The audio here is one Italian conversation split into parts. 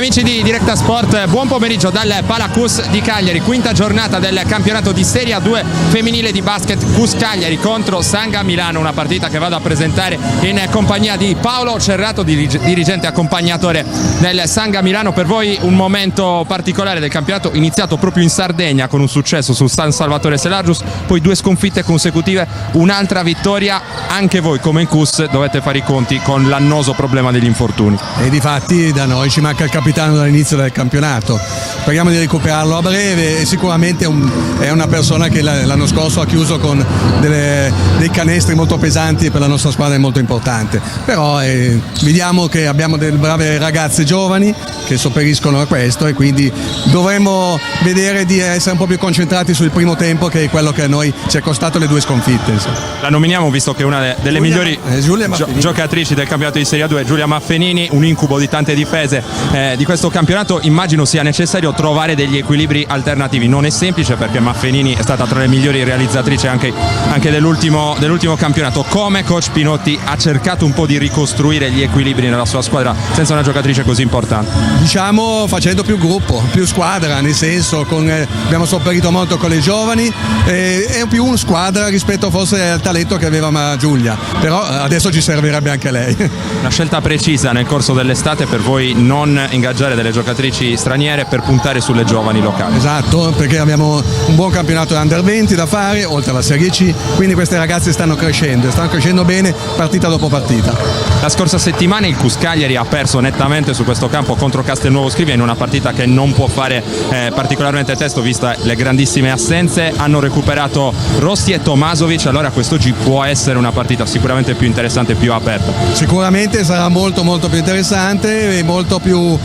amici di Directa Sport, buon pomeriggio dal Pala CUS di Cagliari, quinta giornata del campionato di Serie A2 femminile di basket. CUS Cagliari contro Sanga Milano, una partita che vado a presentare in compagnia di Paolo Cerrato, dirigente accompagnatore del Sanga Milano. Per voi un momento particolare del campionato, iniziato proprio in Sardegna con un successo su San Salvatore Selargius, poi 2 sconfitte consecutive, un'altra vittoria. Anche voi come in CUS dovete fare i conti con l'annoso problema degli infortuni. E difatti da noi ci manca il capitano dall'inizio del campionato, speriamo di recuperarlo a breve, e sicuramente è una persona che l'anno scorso ha chiuso con dei canestri molto pesanti, per la nostra squadra è molto importante, però vediamo che abbiamo delle brave ragazze giovani che sopperiscono a questo, e quindi dovremmo vedere di essere un po' più concentrati sul primo tempo, che è quello che a noi ci è costato le 2 sconfitte. La nominiamo visto che è una delle migliori giocatrici del campionato di Serie A2, Giulia Maffenini, un incubo di tante difese di questo campionato. Immagino sia necessario trovare degli equilibri alternativi, non è semplice perché Maffenini è stata tra le migliori realizzatrici anche dell'ultimo campionato. Come coach Pinotti ha cercato un po' di ricostruire gli equilibri nella sua squadra senza una giocatrice così importante? Diciamo facendo più gruppo, più squadra, nel senso abbiamo sopperito molto con le giovani, è più una squadra rispetto forse al talento che aveva Giulia, però adesso ci servirebbe anche lei. Una scelta precisa nel corso dell'estate per voi non ingaggiare delle giocatrici straniere per puntare sulle giovani locali. Esatto, perché abbiamo un buon campionato under 20 da fare, oltre alla Serie C, quindi queste ragazze stanno crescendo bene partita dopo partita. La scorsa settimana il CUS Cagliari ha perso nettamente su questo campo contro Castelnuovo Scrivia, in una partita che non può fare particolarmente testo vista le grandissime assenze. Hanno recuperato Rossi e Tomasovic, allora quest'oggi può essere una partita sicuramente più interessante e più aperta. Sicuramente sarà molto più interessante e molto più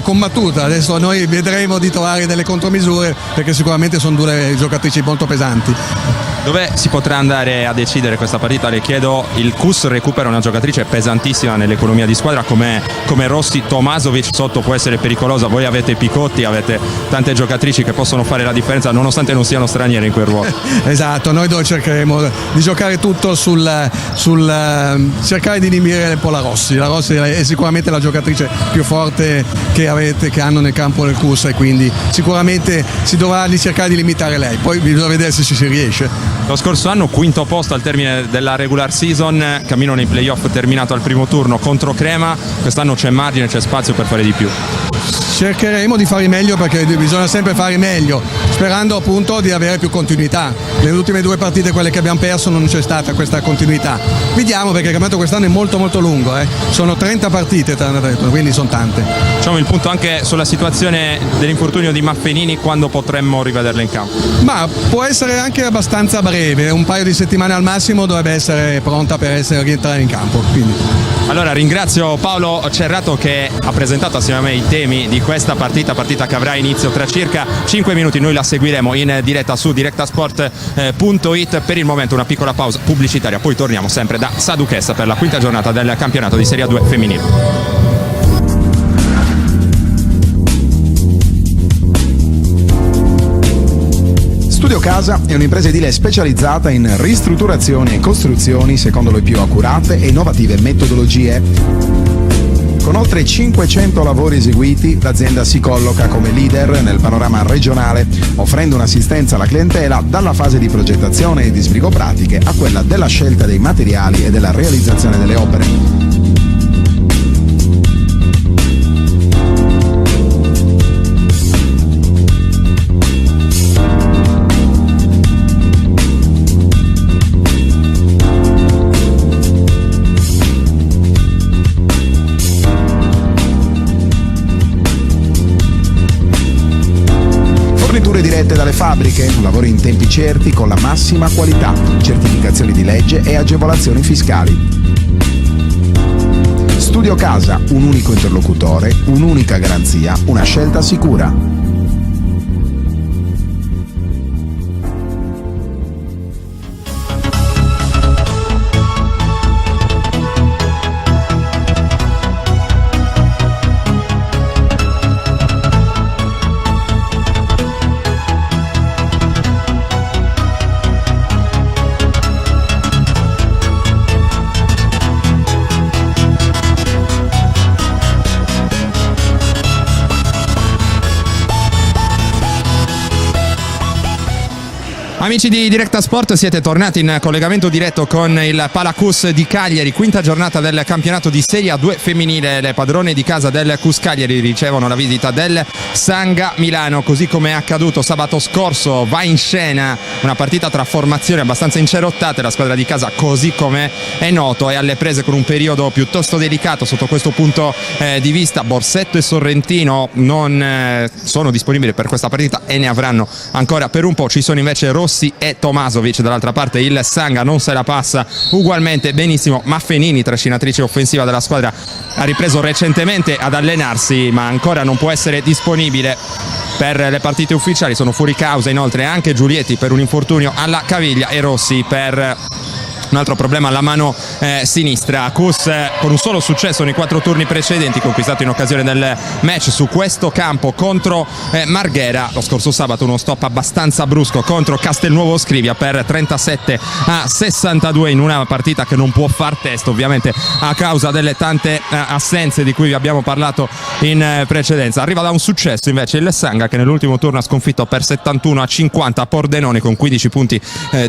combattuta. Adesso noi vedremo di trovare delle contromisure, perché sicuramente sono 2 giocatrici molto pesanti. Dove si potrà andare a decidere questa partita? Le chiedo, il CUS recupera una giocatrice pesantissima nell'economia di squadra come Rossi. Tomasovic sotto può essere pericolosa, voi avete Picotti, avete tante giocatrici che possono fare la differenza nonostante non siano straniere in quel ruolo. Esatto, noi cercheremo di giocare tutto sul cercare di inibire un po' la Rossi è sicuramente la giocatrice più forte che hanno nel campo del CUS, e quindi sicuramente si dovrà cercare di limitare lei, poi bisogna vedere se ci si riesce. Lo scorso anno quinto posto al termine della regular season, cammino nei playoff terminato al primo turno contro Crema. Quest'anno c'è margine, c'è spazio per fare di più. Cercheremo di fare meglio, perché bisogna sempre fare meglio, sperando appunto di avere più continuità. Nelle ultime 2 partite, quelle che abbiamo perso, non c'è stata questa continuità. Vediamo, perché il campionato quest'anno è molto lungo, sono 30 partite, quindi sono tante. Facciamo il punto anche sulla situazione dell'infortunio di Maffenini, quando potremmo rivederla in campo? Ma può essere anche abbastanza breve, un paio di settimane al massimo dovrebbe essere pronta per rientrare in campo. Quindi. Allora ringrazio Paolo Cerrato che ha presentato assieme a me i temi di questa partita che avrà inizio tra circa 5 minuti. Noi la seguiremo in diretta su directasport.it. Per il momento una piccola pausa pubblicitaria, poi torniamo sempre da Sa Duchessa per la quinta giornata del campionato di Serie A2 femminile. Studio Casa è un'impresa edile specializzata in ristrutturazioni e costruzioni secondo le più accurate e innovative metodologie. Con oltre 500 lavori eseguiti, l'azienda si colloca come leader nel panorama regionale, offrendo un'assistenza alla clientela dalla fase di progettazione e di sbrigo pratiche a quella della scelta dei materiali e della realizzazione delle opere. Forniture dirette dalle fabbriche, lavori in tempi certi con la massima qualità, certificazioni di legge e agevolazioni fiscali. Studio Casa, un unico interlocutore, un'unica garanzia, una scelta sicura. Amici di Directa Sport, siete tornati in collegamento diretto con il Palacus di Cagliari, quinta giornata del campionato di Serie A2 femminile. Le padrone di casa del CUS Cagliari ricevono la visita del Sanga Milano, così come è accaduto sabato scorso. Va in scena una partita tra formazioni abbastanza incerottate. La squadra di casa, così come è noto, è alle prese con un periodo piuttosto delicato sotto questo punto di vista. Borsetto e Sorrentino non sono disponibili per questa partita e ne avranno ancora per un po'. Ci sono invece Rossi e Tomasovic. Dall'altra parte il Sanga non se la passa ugualmente benissimo. Maffenini, trascinatrice offensiva della squadra, ha ripreso recentemente ad allenarsi, ma ancora non può essere disponibile per le partite ufficiali. Sono fuori causa inoltre anche Giulietti per un infortunio alla caviglia e Rossi per un altro problema alla mano sinistra. CUS con un solo successo nei 4 turni precedenti, conquistato in occasione del match su questo campo contro Marghera. Lo scorso sabato uno stop abbastanza brusco contro Castelnuovo Scrivia per 37-62 in una partita che non può far testo, ovviamente a causa delle tante assenze di cui vi abbiamo parlato in precedenza. Arriva da un successo invece il Sanga, che nell'ultimo turno ha sconfitto per 71-50 Pordenone con 15 punti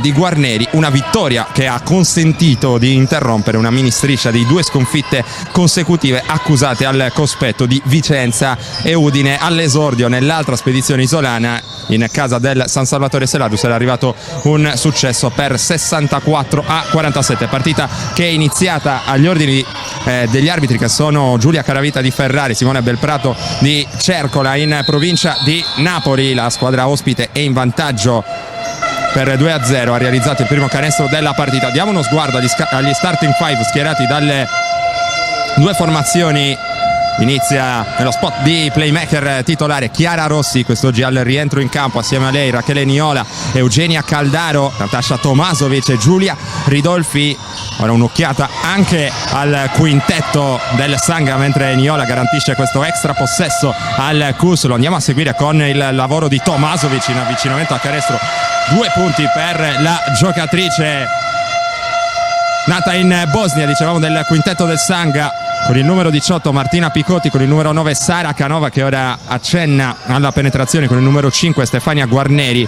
di Guarneri. Una vittoria che ha consentito di interrompere una mini striscia di 2 sconfitte consecutive accusate al cospetto di Vicenza e Udine. All'esordio nell'altra spedizione isolana in casa del San Salvatore Seladus era arrivato un successo per 64-47, partita che è iniziata agli ordini degli arbitri, che sono Giulia Caravita di Ferrari, Simone Belprato di Cercola, in provincia di Napoli. La squadra ospite è in vantaggio per 2-0, ha realizzato il primo canestro della partita. Diamo uno sguardo agli starting 5 schierati dalle due formazioni. Inizia nello spot di playmaker titolare Chiara Rossi, quest'oggi al rientro in campo assieme a lei Rachele Niola, Eugenia Caldaro, Natascia Tomasovic e Giulia Ridolfi. Ora un'occhiata anche al quintetto del Sanga, mentre Niola garantisce questo extra possesso al CUS. Lo andiamo a seguire con il lavoro di Tomasovic in avvicinamento a canestro. 2 punti per la giocatrice nata in Bosnia, dicevamo, del quintetto del Sanga, con il numero 18 Martina Picotti, con il numero 9 Sara Canova, che ora accenna alla penetrazione, con il numero 5 Stefania Guarneri,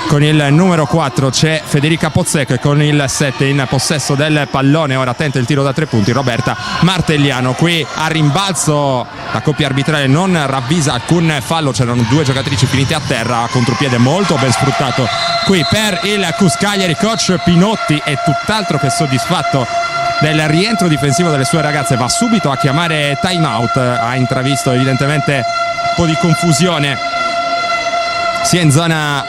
con il numero 4 c'è Federica Pozzecco e con il 7 in possesso del pallone, ora tenta il tiro da 3 punti, Roberta Martelliano. Qui a rimbalzo la coppia arbitrale non ravvisa alcun fallo, c'erano 2 giocatrici finite a terra, contropiede molto ben sfruttato qui per il CUS Cagliari. Coach Pinotti è tutt'altro che soddisfatto del rientro difensivo delle sue ragazze, va subito a chiamare time out, ha intravisto evidentemente un po' di confusione sia in zona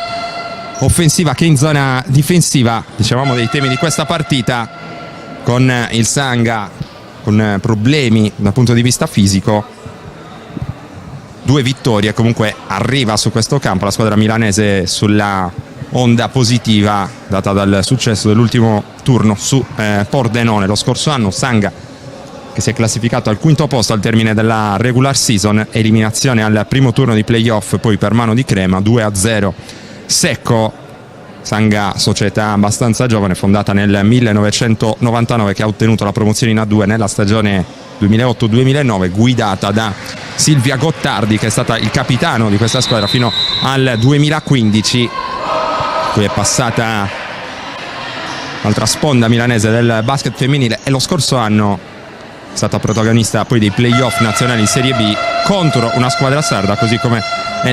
offensiva che in zona difensiva. Dicevamo dei temi di questa partita, con il Sanga con problemi dal punto di vista fisico. 2 vittorie comunque arriva su questo campo la squadra milanese sulla onda positiva data dal successo dell'ultimo turno su Pordenone lo scorso anno. Sanga che si è classificato al 5° posto al termine della regular season, eliminazione al primo turno di playoff poi per mano di Crema, 2-0 secco. Sanga, società abbastanza giovane, fondata nel 1999, che ha ottenuto la promozione in A2 nella stagione 2008-2009, guidata da Silvia Gottardi, che è stata il capitano di questa squadra fino al 2015, cui è passata l'altra sponda milanese del basket femminile, e lo scorso anno è stata protagonista poi dei playoff nazionali in Serie B contro una squadra sarda, così come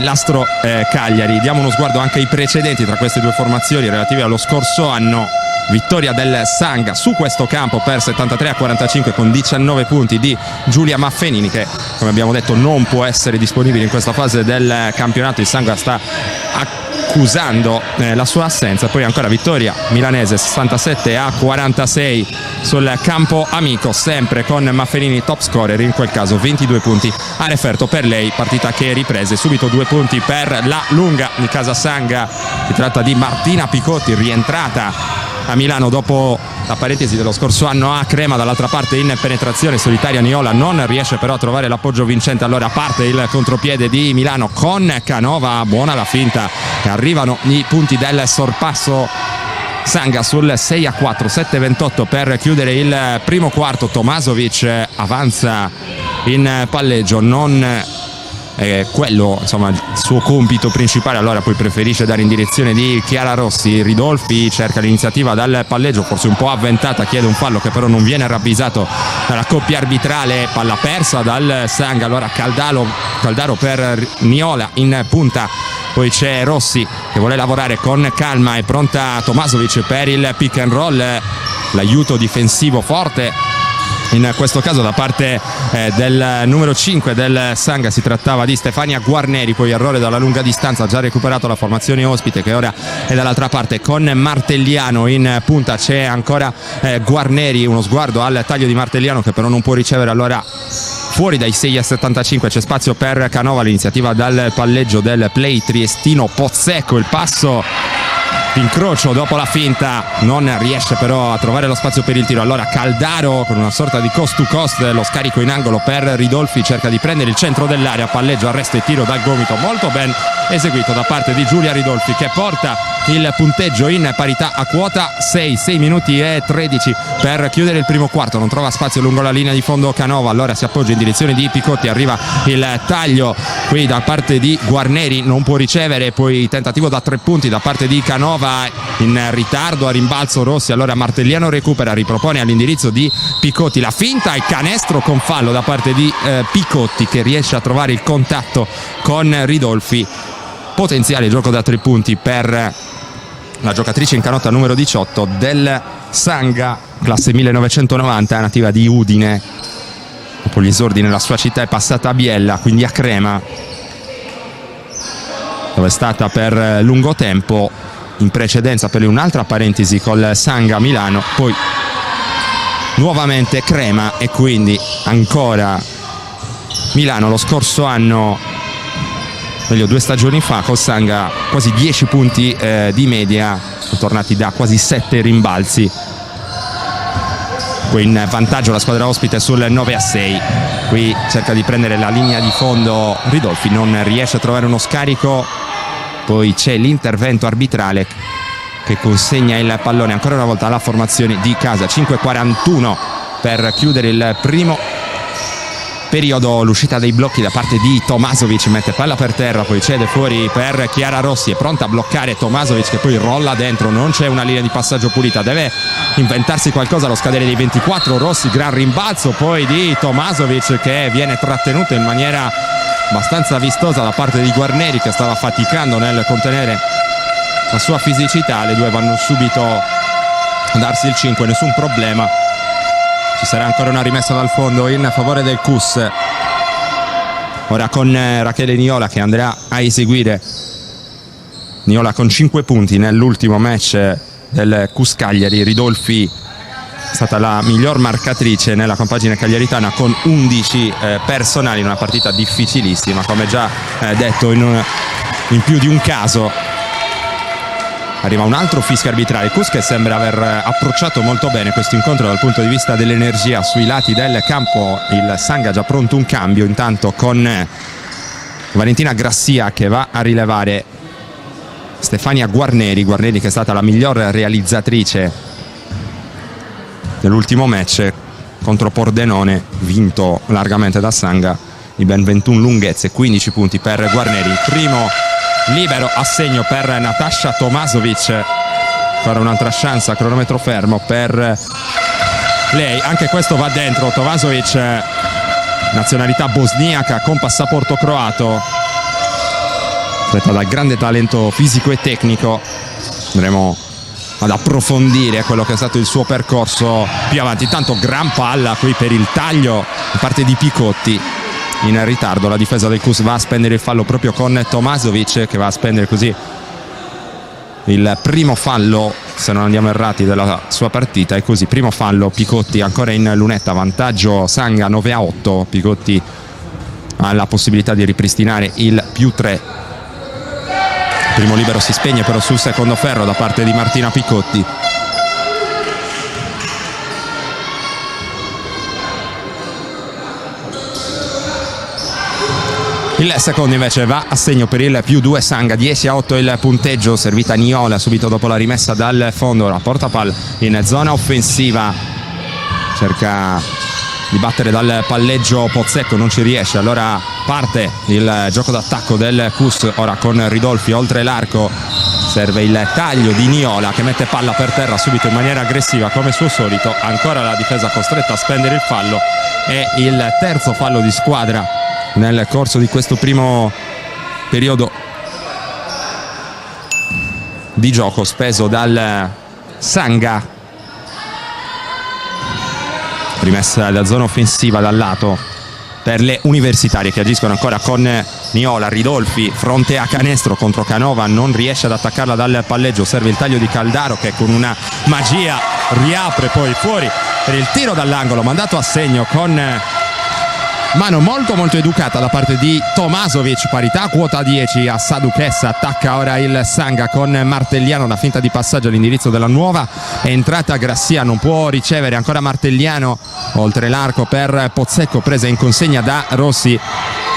l'Astro Cagliari. Diamo uno sguardo anche ai precedenti tra queste 2 formazioni relativi allo scorso anno. Vittoria del Sanga su questo campo per 73-45 con 19 punti di Giulia Maffenini, che come abbiamo detto non può essere disponibile in questa fase del campionato. Il Sanga sta accusando la sua assenza. Poi ancora vittoria milanese 67-46 sul campo amico, sempre con Maffenini top scorer, in quel caso 22 punti a referto per lei. Partita che riprese subito 2 punti per la lunga di casa Sanga. Si tratta di Martina Picotti, rientrata a Milano dopo la parentesi dello scorso anno a Crema. Dall'altra parte in penetrazione solitaria Niola non riesce però a trovare l'appoggio vincente, allora parte il contropiede di Milano con Canova, buona la finta e arrivano i punti del sorpasso. Sanga sul 6-4, 7-28 per chiudere il primo quarto. Tomasovic avanza in palleggio, non quello insomma il suo compito principale, allora poi preferisce dare in direzione di Chiara Rossi. Ridolfi cerca l'iniziativa dal palleggio, forse un po' avventata, chiede un fallo che però non viene ravvisato dalla coppia arbitrale, palla persa dal Sanga. Allora Caldaro per Niola in punta, poi c'è Rossi che vuole lavorare con calma, è pronta Tomasovic per il pick and roll, l'aiuto difensivo forte in questo caso da parte del numero 5 del Sanga, si trattava di Stefania Guarneri, poi errore dalla lunga distanza, già recuperato la formazione ospite che ora è dall'altra parte con Martelliano in punta. C'è ancora Guarneri, uno sguardo al taglio di Martelliano che però non può ricevere, allora fuori dai 6,75, c'è spazio per Canova, l'iniziativa dal palleggio del play triestino. Pozzecco, il passo incrocio dopo la finta, non riesce però a trovare lo spazio per il tiro, allora Caldaro con una sorta di cost to cost, lo scarico in angolo per Ridolfi, cerca di prendere il centro dell'area, palleggio, arresto e tiro dal gomito molto ben eseguito da parte di Giulia Ridolfi, che porta il punteggio in parità a quota 6 minuti e 13 per chiudere il primo quarto. Non trova spazio lungo la linea di fondo Canova, allora si appoggia in direzione di Picotti, arriva il taglio qui da parte di Guarneri, non può ricevere, poi tentativo da 3 punti da parte di Canova, in ritardo a rimbalzo Rossi, allora Martelliano recupera, ripropone all'indirizzo di Picotti, la finta e canestro con fallo da parte di Picotti, che riesce a trovare il contatto con Ridolfi. Potenziale gioco da 3 punti per la giocatrice in canotta numero 18 del Sanga, classe 1990, nativa di Udine. Dopo gli esordi nella sua città è passata a Biella, quindi a Crema, dove è stata per lungo tempo in precedenza per un'altra parentesi col Sanga Milano, poi nuovamente Crema e quindi ancora Milano. Lo scorso anno, meglio 2 stagioni fa, col Sanga quasi 10 punti di media, sono tornati da quasi 7 rimbalzi. Qui in vantaggio la squadra ospite sul 9-6, qui cerca di prendere la linea di fondo Ridolfi, non riesce a trovare uno scarico, poi c'è l'intervento arbitrale che consegna il pallone ancora una volta alla formazione di casa. 5:41 per chiudere il primo periodo, l'uscita dei blocchi da parte di Tomasovic, mette palla per terra, poi cede fuori per Chiara Rossi, è pronta a bloccare Tomasovic che poi rolla dentro, non c'è una linea di passaggio pulita, deve inventarsi qualcosa allo scadere dei 24. Rossi, gran rimbalzo poi di Tomasovic che viene trattenuto in maniera abbastanza vistosa da parte di Guarneri, che stava faticando nel contenere la sua fisicità. Le due vanno subito a darsi il 5, nessun problema. Ci sarà ancora una rimessa dal fondo in favore del CUS, ora con Rachele Niola che andrà a eseguire. Niola con 5 punti nell'ultimo match del CUS Cagliari. Ridolfi è stata la miglior marcatrice nella compagine cagliaritana con 11 personali in una partita difficilissima, come già detto in più di un caso. Arriva un altro fischio arbitrale, CUS che sembra aver approcciato molto bene questo incontro dal punto di vista dell'energia sui lati del campo. Il Sanga già pronto un cambio intanto con Valentina Grassia che va a rilevare Stefania Guarneri che è stata la miglior realizzatrice dell'ultimo match contro Pordenone, vinto largamente da Sanga di ben 21 lunghezze, 15 punti per Guarneri. Primo libero a segno per Natasha Tomasovic, ancora un'altra chance a cronometro fermo per lei, anche questo va dentro. Tomasovic, nazionalità bosniaca con passaporto croato, atleta dal grande talento fisico e tecnico. Andremo ad approfondire quello che è stato il suo percorso più avanti. Intanto gran palla qui per il taglio da parte di Picotti. In ritardo la difesa del CUS va a spendere il fallo proprio con Tomasovic, che va a spendere così il primo fallo, se non andiamo errati, della sua partita. E così primo fallo, Picotti ancora in lunetta, vantaggio Sanga 9-8. Picotti ha la possibilità di ripristinare il +3. Primo libero si spegne però sul secondo ferro da parte di Martina Picotti. Il secondo invece va a segno per il +2 Sanga, 10-8 il punteggio, servita Niola subito dopo la rimessa dal fondo, la porta palla in zona offensiva, cerca di battere dal palleggio Pozzecco, non ci riesce, allora parte il gioco d'attacco del Cus, ora con Ridolfi oltre l'arco, serve il taglio di Niola che mette palla per terra subito in maniera aggressiva come suo solito, ancora la difesa costretta a spendere il fallo, e il terzo fallo di squadra nel corso di questo primo periodo di gioco speso dal Sanga. Rimessa la zona offensiva dal lato per le universitarie che agiscono ancora con Niola. Ridolfi fronte a canestro contro Canova, non riesce ad attaccarla dal palleggio, serve il taglio di Caldaro che con una magia riapre poi fuori per il tiro dall'angolo mandato a segno con mano molto educata da parte di Tomasovic. Parità quota 10 a Saduchessa, attacca ora il Sanga con Martelliano, la finta di passaggio all'indirizzo della nuova entrata Grassia, non può ricevere, ancora Martelliano oltre l'arco per Pozzecco, presa in consegna da Rossi.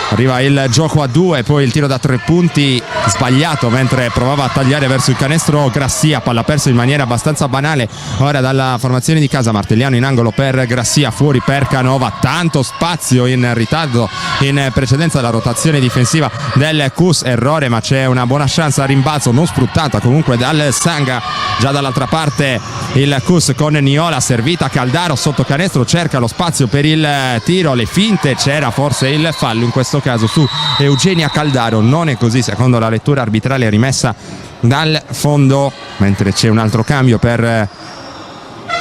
Arriva il gioco a 2, poi il tiro da 3 punti sbagliato mentre provava a tagliare verso il canestro Grassia, palla persa in maniera abbastanza banale ora dalla formazione di casa. Martelliano in angolo per Grassia, fuori per Canova, tanto spazio in ritardo in precedenza della rotazione difensiva del Cus, errore ma c'è una buona chance a rimbalzo non sfruttata comunque dal Sanga. Già dall'altra parte il Cus con Niola, servita Caldaro sotto canestro, cerca lo spazio per il tiro, le finte, c'era forse il fallo in questo caso su Eugenia Caldaro, non è così secondo la lettura arbitrale rimessa dal fondo, mentre c'è un altro cambio per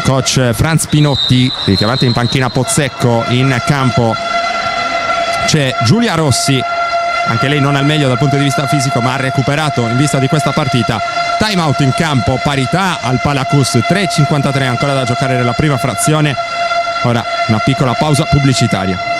coach Franz Pinotti, richiamata in panchina Pozzecco, in campo c'è Giulia Rossi, anche lei non al meglio dal punto di vista fisico ma ha recuperato in vista di questa partita. Time out in campo, parità al Palacus, 3:53 ancora da giocare nella prima frazione, ora una piccola pausa pubblicitaria.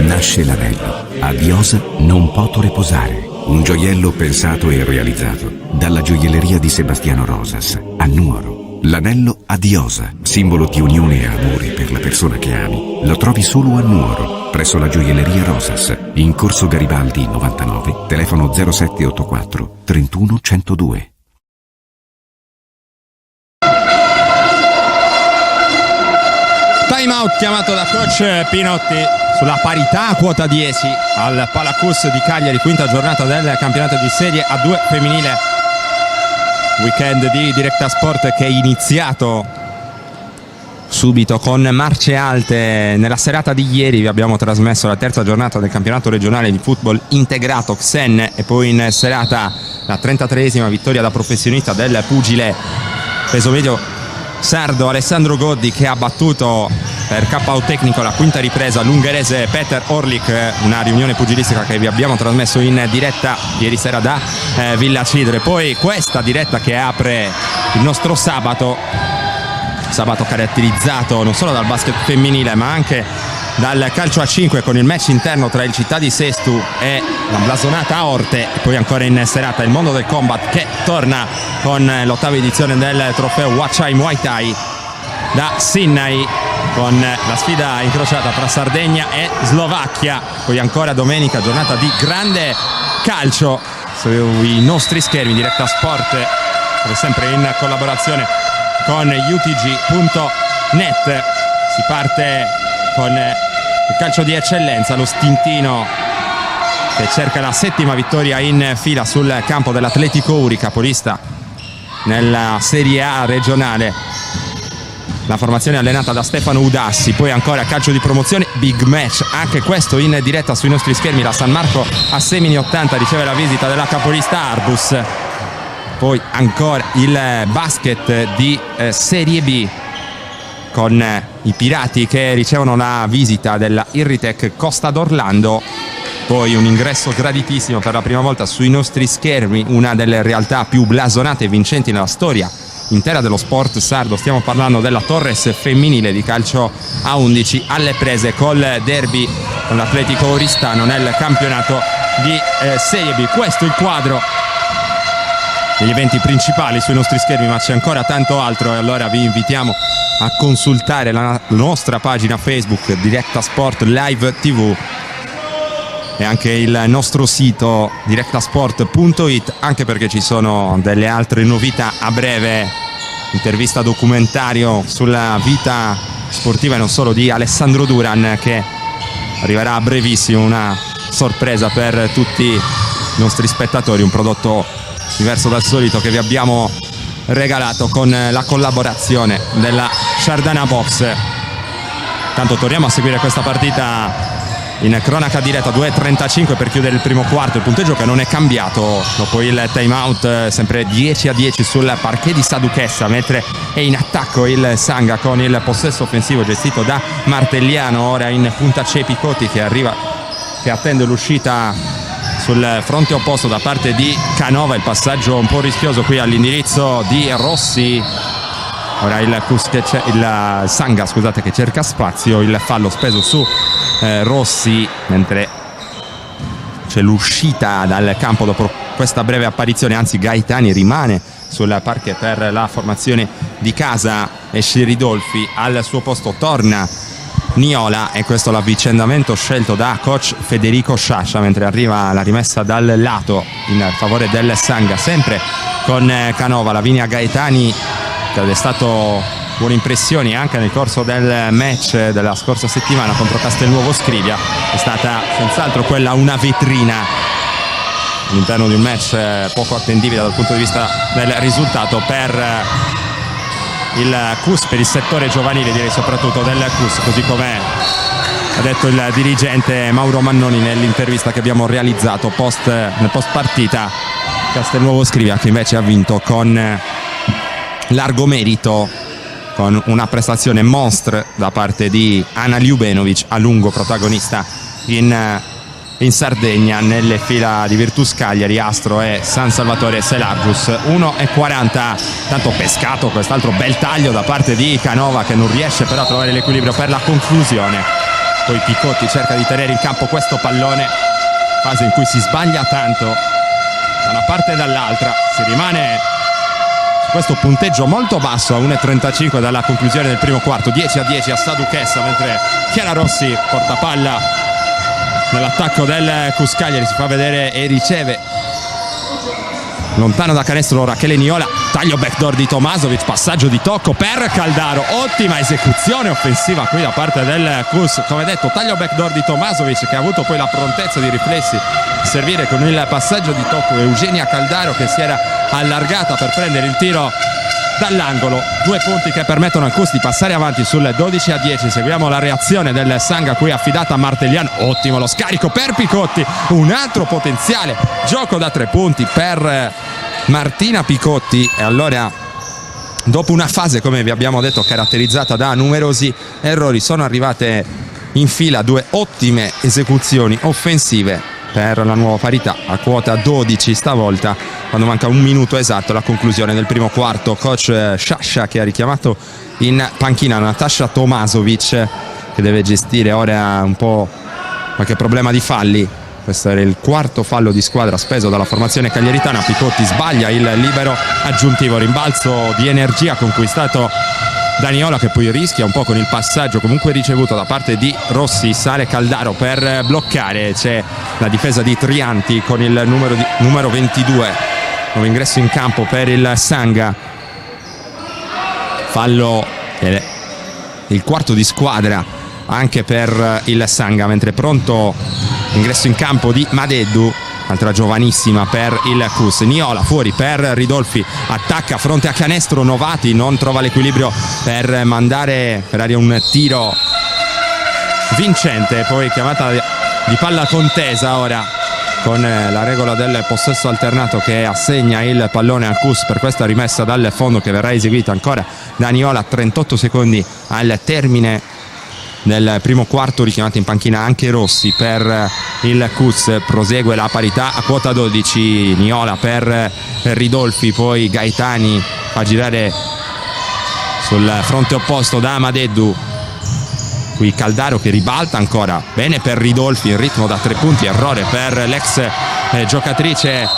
Nasce l'anello. A Diosa non poto riposare. Un gioiello pensato e realizzato dalla gioielleria di Sebastiano Rosas a Nuoro. L'anello a Diosa, simbolo di unione e amore per la persona che ami. Lo trovi solo a Nuoro, presso la gioielleria Rosas, in corso Garibaldi 99, telefono 0784 31 102. Time out chiamato da coach Pinotti sulla parità a quota 10 al Palacus di Cagliari, quinta giornata del campionato di Serie A2 femminile. Weekend di Directa Sport che è iniziato subito con marce alte. Nella serata di ieri vi abbiamo trasmesso la terza giornata del campionato regionale di football integrato XEN e poi in serata la 33esima vittoria da professionista del pugile peso medio sardo Alessandro Goddi, che ha battuto per KO tecnico la quinta ripresa l'ungherese Peter Orlik, una riunione pugilistica che vi abbiamo trasmesso in diretta ieri sera da Villa Cidre. Poi questa diretta che apre il nostro sabato caratterizzato non solo dal basket femminile ma anche dal calcio a 5 con il match interno tra il Città di Sestu e la blasonata Orte, e poi ancora in serata il mondo del combat che torna con l'ottava edizione del trofeo Wachai Muay Thai da Sydney con la sfida incrociata tra Sardegna e Slovacchia. Poi ancora domenica giornata di grande calcio sui nostri schermi Directa Sport, come sempre in collaborazione con utg.net. Si parte con il calcio di eccellenza, lo Stintino che cerca la settima vittoria in fila sul campo dell'Atletico Uri, capolista nella Serie A regionale. La formazione allenata da Stefano Udassi. Poi ancora calcio di promozione, big match, anche questo in diretta sui nostri schermi. La San Marco a Semini 80 riceve la visita della capolista Arbus. Poi ancora il basket di Serie B con i Pirati che ricevono la visita della Irritec Costa d'Orlando. Poi un ingresso graditissimo per la prima volta sui nostri schermi, una delle realtà più blasonate e vincenti nella storia intera dello sport sardo. Stiamo parlando della Torres femminile di calcio a 11 alle prese col derby con l'Atletico Oristano nel campionato di Serie B. Questo il quadro degli eventi principali sui nostri schermi, ma c'è ancora tanto altro, e allora vi invitiamo a consultare la nostra pagina Facebook Directa Sport Live TV e anche il nostro sito directasport.it, anche perché ci sono delle altre novità a breve. Intervista documentario sulla vita sportiva e non solo di Alessandro Duran, che arriverà a brevissimo, una sorpresa per tutti i nostri spettatori, un prodotto diverso dal solito che vi abbiamo regalato con la collaborazione della Shardana Box. Tanto torniamo a seguire questa partita in cronaca diretta, 2:35 per chiudere il primo quarto, il punteggio che non è cambiato dopo il time out, sempre 10-10 sul parquet di Sadukessa, mentre è in attacco il Sanga con il possesso offensivo gestito da Martelliano. Ora in punta c'è Picotti che attende l'uscita sul fronte opposto da parte di Canova, il passaggio un po' rischioso qui all'indirizzo di Rossi. Ora il Sanga, scusate, che cerca spazio, il fallo speso su Rossi, mentre c'è l'uscita dal campo dopo questa breve apparizione, anzi Gaetani rimane sul parquet per la formazione di casa, esce Ridolfi, al suo posto torna Niola, e questo l'avvicendamento scelto da coach Federico Sciascia, mentre arriva la rimessa dal lato in favore del Sanga, sempre con Canova. Lavinia Gaetani, che ha destato buone impressioni anche nel corso del match della scorsa settimana contro Castelnuovo Scrivia, è stata senz'altro quella una vetrina all'interno di un match poco attendibile dal punto di vista del risultato per il CUS, per il settore giovanile, direi soprattutto del CUS, così come ha detto il dirigente Mauro Mannoni nell'intervista che abbiamo realizzato nel post partita. Castelnuovo Scrivia, che invece ha vinto con largo merito, con una prestazione monstre da parte di Ana Ljubenovic, a lungo protagonista in Sardegna nelle fila di Virtus Cagliari, Astro e San Salvatore Selagius. 1:40, tanto pescato quest'altro bel taglio da parte di Canova, che non riesce però a trovare l'equilibrio per la conclusione. Poi Picotti cerca di tenere in campo questo pallone, fase in cui si sbaglia tanto da una parte e dall'altra. Si rimane su questo punteggio molto basso a 1:35 dalla conclusione del primo quarto, 10-10 a Sadukessa, mentre Chiara Rossi porta palla nell'attacco del CUS Cagliari, si fa vedere e riceve lontano da canestro Rachele Niola, taglio backdoor di Tomasovic, passaggio di tocco per Caldaro, ottima esecuzione offensiva qui da parte del CUS. Come detto, taglio backdoor di Tomasovic, che ha avuto poi la prontezza di riflessi di servire con il passaggio di tocco Eugenia Caldaro, che si era allargata per prendere il tiro dall'angolo. 2 punti che permettono al CUS di passare avanti sul 12-10. Seguiamo la reazione del Sanga qui affidata a Martelliano. Ottimo lo scarico per Picotti, un altro potenziale gioco da 3 punti per Martina Picotti. E allora, dopo una fase, come vi abbiamo detto, caratterizzata da numerosi errori, sono arrivate in fila 2 ottime esecuzioni offensive per la nuova parità a quota 12 stavolta, quando manca un minuto esatto alla conclusione del primo quarto. Coach Sciascia, che ha richiamato in panchina Natasha Tomasovic, che deve gestire ora un po' qualche problema di falli. Questo era il quarto fallo di squadra speso dalla formazione cagliaritana. Picotti sbaglia il libero aggiuntivo, rimbalzo di energia conquistato da Niola, che poi rischia un po' con il passaggio comunque ricevuto da parte di Rossi. Sale Caldaro per bloccare, c'è la difesa di Trianti con il numero 22, nuovo ingresso in campo per il Sanga. Fallo, il quarto di squadra anche per il Sanga, mentre pronto ingresso in campo di Madeddu, altra giovanissima per il CUS. Niola fuori per Ridolfi, attacca fronte a canestro, Novati non trova l'equilibrio per mandare per aria un tiro vincente, poi chiamata di palla contesa ora con la regola del possesso alternato, che assegna il pallone al CUS per questa rimessa dal fondo, che verrà eseguita ancora da Niola. 38 secondi al termine del primo quarto, richiamato in panchina anche Rossi per il CUS. Prosegue la parità a quota 12, Niola per Ridolfi, poi Gaetani fa girare sul fronte opposto da Madeddu. Qui Caldaro che ribalta ancora, bene per Ridolfi, in ritmo da 3 punti, errore per l'ex giocatrice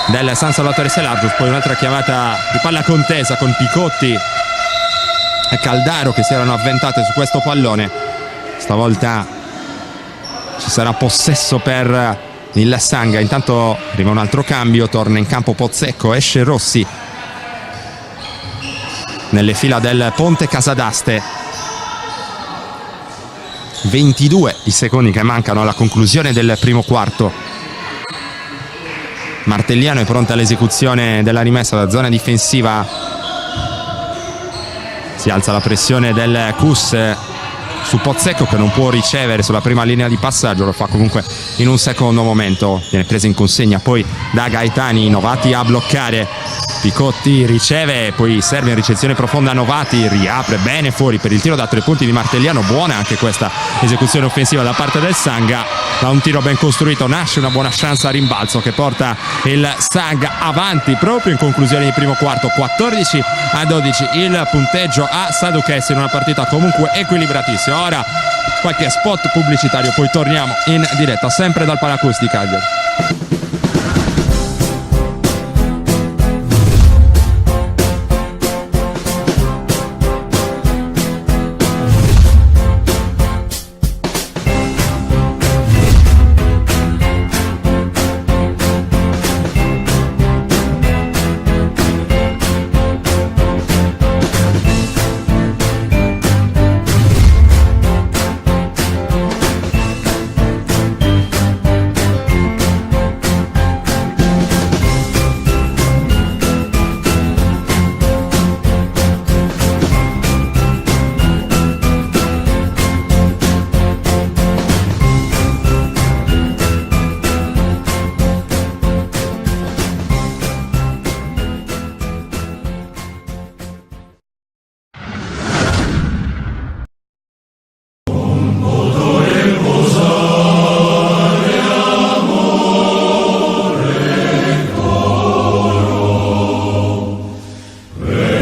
del San Salvatore Selargius. Poi un'altra chiamata di palla contesa con Picotti e Caldaro che si erano avventate su questo pallone. Stavolta ci sarà possesso per il Sanga. Intanto arriva un altro cambio, torna in campo Pozzecco, esce Rossi nelle fila del Ponte Casadaste. 22 i secondi che mancano alla conclusione del primo quarto. Martelliano è pronto all'esecuzione della rimessa da zona difensiva. Si alza la pressione del Cus su Pozzecco che non può ricevere sulla prima linea di passaggio, lo fa comunque in un secondo momento, viene presa in consegna poi da Gaetani, Novati a bloccare, Picotti riceve, poi serve in ricezione profonda Novati, riapre bene fuori per il tiro da 3 punti di Martelliano. Buona anche questa esecuzione offensiva da parte del Sanga, da un tiro ben costruito nasce una buona chance a rimbalzo che porta il Sanga avanti proprio in conclusione di primo quarto. 14-12 il punteggio a Saduches in una partita comunque equilibratissima. Ora qualche spot pubblicitario, poi torniamo in diretta sempre dal Palacus di Cagliari.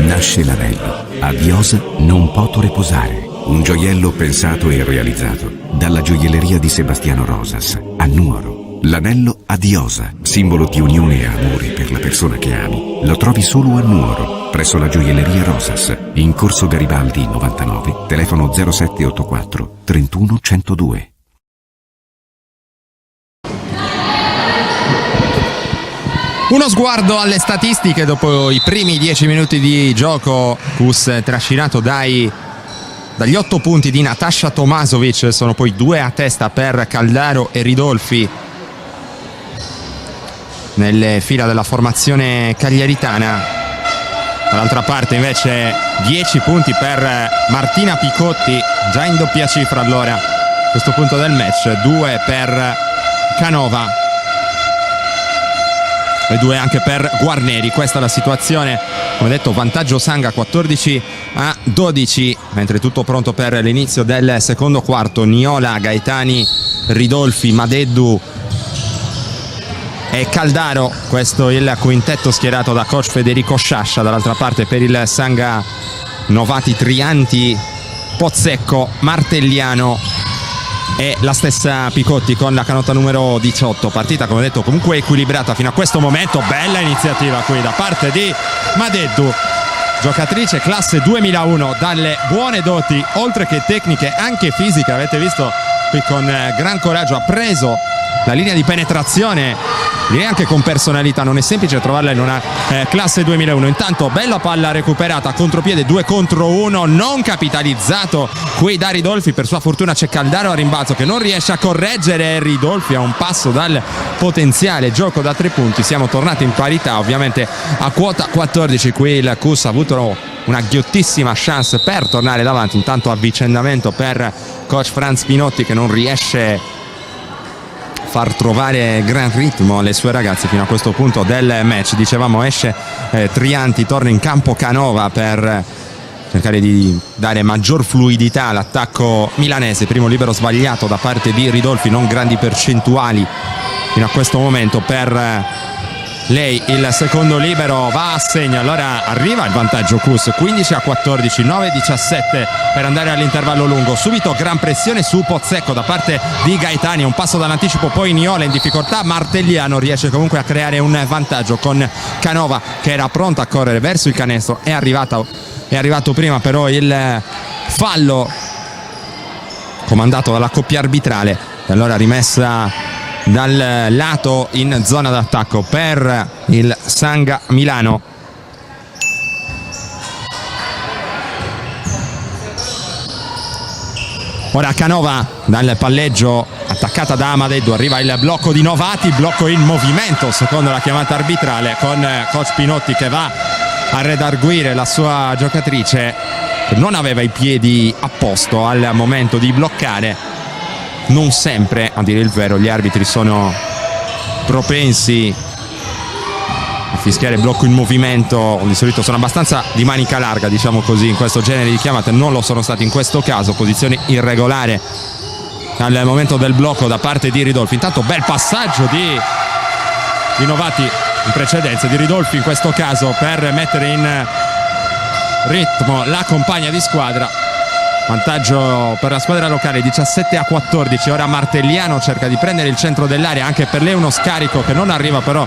Nasce l'anello. A Viosa non poto riposare. Un gioiello pensato e realizzato dalla gioielleria di Sebastiano Rosas a Nuoro. L'anello a Diosa, simbolo di unione e amore per la persona che ami. Lo trovi solo a Nuoro, presso la gioielleria Rosas, in Corso Garibaldi 99, telefono 0784 31 102. Uno sguardo alle statistiche dopo i primi 10 minuti di gioco. Cus trascinato dagli 8 punti di Natasha Tomasovic, sono poi 2 a testa per Caldaro e Ridolfi nelle fila della formazione cagliaritana. Dall'altra parte invece 10 punti per Martina Picotti, già in doppia cifra allora a questo punto del match, 2 per Canova e 2 anche per Guarneri. Questa è la situazione, come detto, vantaggio Sanga 14-12, mentre tutto pronto per l'inizio del secondo quarto. Niola, Gaetani, Ridolfi, Madeddu e Caldaro, questo il quintetto schierato da coach Federico Sciascia. Dall'altra parte per il Sanga Novati, Trianti, Pozzecco, Martelliano e la stessa Picotti con la canotta numero 18. Partita, come detto, comunque equilibrata fino a questo momento. Bella iniziativa qui da parte di Madeddu, giocatrice classe 2001 dalle buone doti oltre che tecniche anche fisiche. Avete visto qui con gran coraggio ha preso la linea di penetrazione, direi anche con personalità, non è semplice trovarla in una classe 2001. Intanto bella palla recuperata, contropiede 2 contro 1, non capitalizzato qui da Ridolfi. Per sua fortuna c'è Caldaro a rimbalzo che non riesce a correggere Ridolfi a un passo dal potenziale gioco da 3 punti. Siamo tornati in parità ovviamente a quota 14. Qui il Cus ha avuto una ghiottissima chance per tornare davanti. Intanto avvicendamento per coach Franz Pinotti che non riesce far trovare gran ritmo alle sue ragazze fino a questo punto del match. Dicevamo esce Trianti, torna in campo Canova per cercare di dare maggior fluidità all'attacco milanese. Primo libero sbagliato da parte di Ridolfi, non grandi percentuali fino a questo momento per lei il secondo libero, va a segno, allora arriva il vantaggio Cus, 15-14, 9-17 per andare all'intervallo lungo. Subito gran pressione su Pozzecco da parte di Gaetani, un passo dall'anticipo, poi Niola in difficoltà, Martelliano riesce comunque a creare un vantaggio con Canova che era pronto a correre verso il canestro. È arrivato prima però il fallo comandato dalla coppia arbitrale, e allora rimessa dal lato in zona d'attacco per il Sanga Milano. Ora Canova dal palleggio, attaccata da Amadeddu, arriva il blocco di Novati, blocco in movimento secondo la chiamata arbitrale, con coach Pinotti che va a redarguire la sua giocatrice che non aveva i piedi a posto al momento di bloccare. Non sempre, a dire il vero, gli arbitri sono propensi a fischiare blocco in movimento, di solito sono abbastanza di manica larga, diciamo così, in questo genere di chiamate. Non lo sono stati in questo caso, posizione irregolare al momento del blocco da parte di Ridolfi. Intanto bel passaggio di Novati in precedenza, di Ridolfi in questo caso per mettere in ritmo la compagna di squadra. Vantaggio per la squadra locale, 17-14. Ora Martelliano cerca di prendere il centro dell'area, anche per lei uno scarico che non arriva però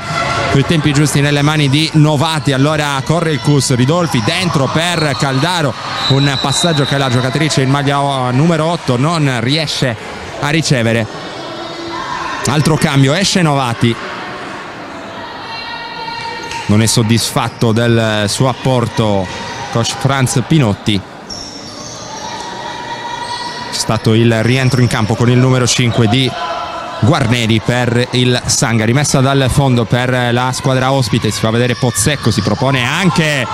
sui tempi giusti nelle mani di Novati. Allora corre il Cus, Ridolfi dentro per Caldaro, un passaggio che la giocatrice in maglia numero 8 non riesce a ricevere. Altro cambio, esce Novati, non è soddisfatto del suo apporto coach Franz Pinotti. C'è stato il rientro in campo con il numero 5 di Guarneri per il Sanga, rimessa dal fondo per la squadra ospite. Si fa vedere Pozzecco, si propone anche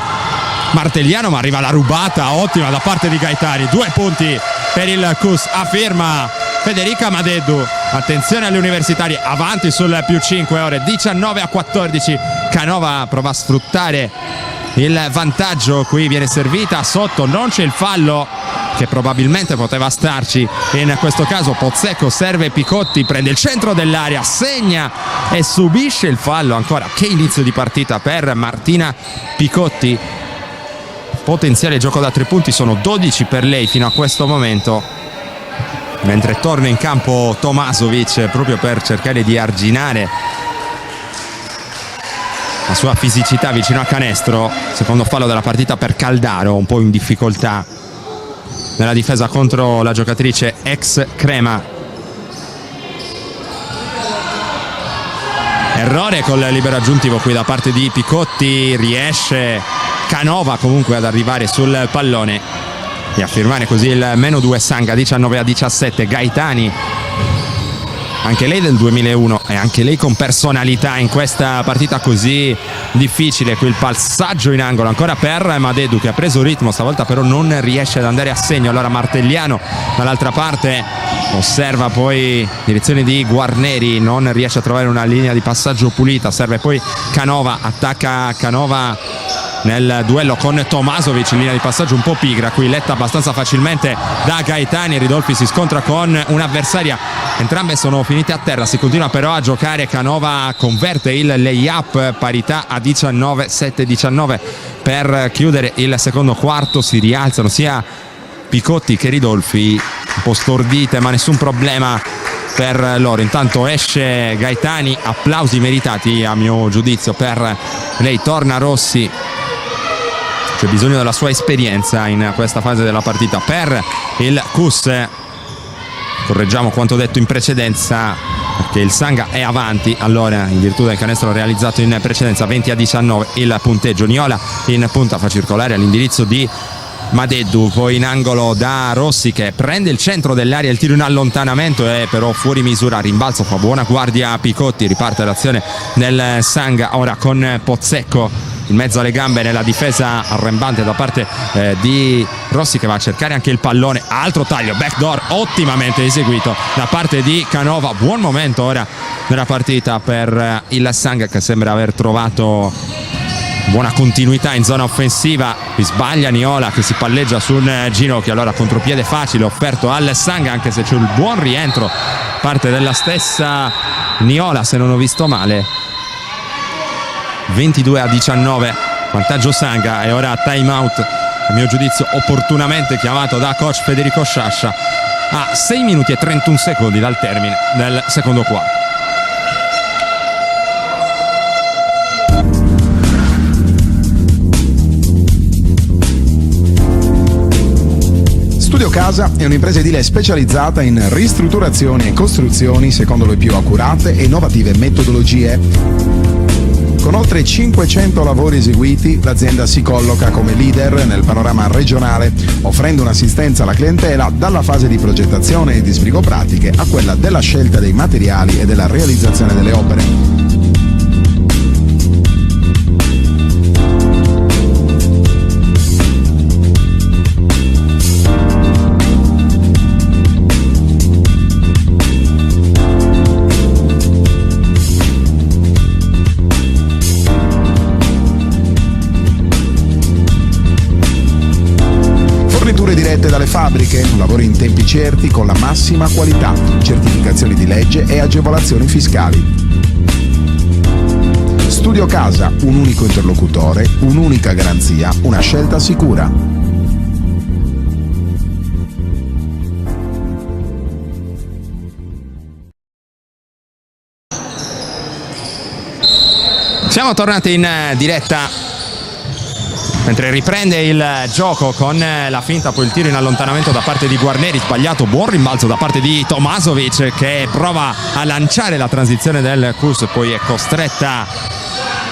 Martelliano, ma arriva la rubata ottima da parte di Gaetani. 2 punti per il Cus, afferma Federica Amadeddu. Attenzione alle universitarie, avanti sul +5 ore, 19-14. Canova prova a sfruttare il vantaggio, qui viene servita sotto, non c'è il fallo che probabilmente poteva starci in questo caso. Pozzecco serve Picotti, prende il centro dell'area, segna e subisce il fallo ancora. Che inizio di partita per Martina Picotti. Potenziale gioco da 3 punti, sono 12 per lei fino a questo momento, mentre torna in campo Tomasovic proprio per cercare di arginare la sua fisicità vicino a canestro. Secondo fallo della partita per Caldaro, un po' in difficoltà nella difesa contro la giocatrice ex Crema. Errore col libero aggiuntivo qui da parte di Picotti, riesce Canova comunque ad arrivare sul pallone e a firmare così il -2 Sanga, 19-17. Gaetani, anche lei del 2001 e anche lei con personalità in questa partita così difficile. Qui il passaggio in angolo ancora per Amadeddu, che ha preso ritmo, stavolta però non riesce ad andare a segno. Allora Martelliano dall'altra parte osserva poi direzione di Guarneri, non riesce a trovare una linea di passaggio pulita, serve poi Canova, attacca Canova nel duello con Tomasovic, linea di passaggio un po' pigra, qui letta abbastanza facilmente da Gaetani. Ridolfi si scontra con un'avversaria, entrambe sono finite a terra, si continua però a giocare. Canova converte il lay-up, parità a 19-7-19 per chiudere il secondo quarto. Si rialzano sia Picotti che Ridolfi, un po' stordite, ma nessun problema per loro. Intanto esce Gaetani, applausi meritati a mio giudizio per lei. Torna Rossi, c'è bisogno della sua esperienza in questa fase della partita per il Cus. Correggiamo quanto detto in precedenza, perché il Sanga è avanti allora in virtù del canestro realizzato in precedenza, 20-19 il punteggio. Niola in punta, fa circolare all'indirizzo di Madeddu, poi in angolo da Rossi che prende il centro dell'area, il tiro in allontanamento è però fuori misura, rimbalzo, fa buona guardia a Picotti, riparte l'azione del Sanga ora con Pozzecco in mezzo alle gambe nella difesa arrembante da parte di Rossi, che va a cercare anche il pallone. Altro taglio, backdoor ottimamente eseguito da parte di Canova. Buon momento ora nella partita per il Sanga, che sembra aver trovato buona continuità in zona offensiva. Qui sbaglia Niola, che si palleggia su un ginocchio, allora contropiede facile offerto al Sanga, anche se c'è un buon rientro parte della stessa Niola, se non ho visto male. 22-19, vantaggio Sanga. E ora time out, a mio giudizio opportunamente chiamato da coach Federico Sciascia, a 6 minuti e 31 secondi dal termine del secondo quarto. Studio Casa è un'impresa edile specializzata in ristrutturazioni e costruzioni secondo le più accurate e innovative metodologie. Con oltre 500 lavori eseguiti, l'azienda si colloca come leader nel panorama regionale, offrendo un'assistenza alla clientela dalla fase di progettazione e di sbrigo pratiche a quella della scelta dei materiali e della realizzazione delle opere. Dirette dalle fabbriche, lavori in tempi certi con la massima qualità, certificazioni di legge e agevolazioni fiscali. Studio Casa, un unico interlocutore, un'unica garanzia, una scelta sicura. Siamo tornati in diretta mentre riprende il gioco con la finta, poi il tiro in allontanamento da parte di Guarneri, sbagliato, buon rimbalzo da parte di Tomasovic che prova a lanciare la transizione del Cus, poi è costretta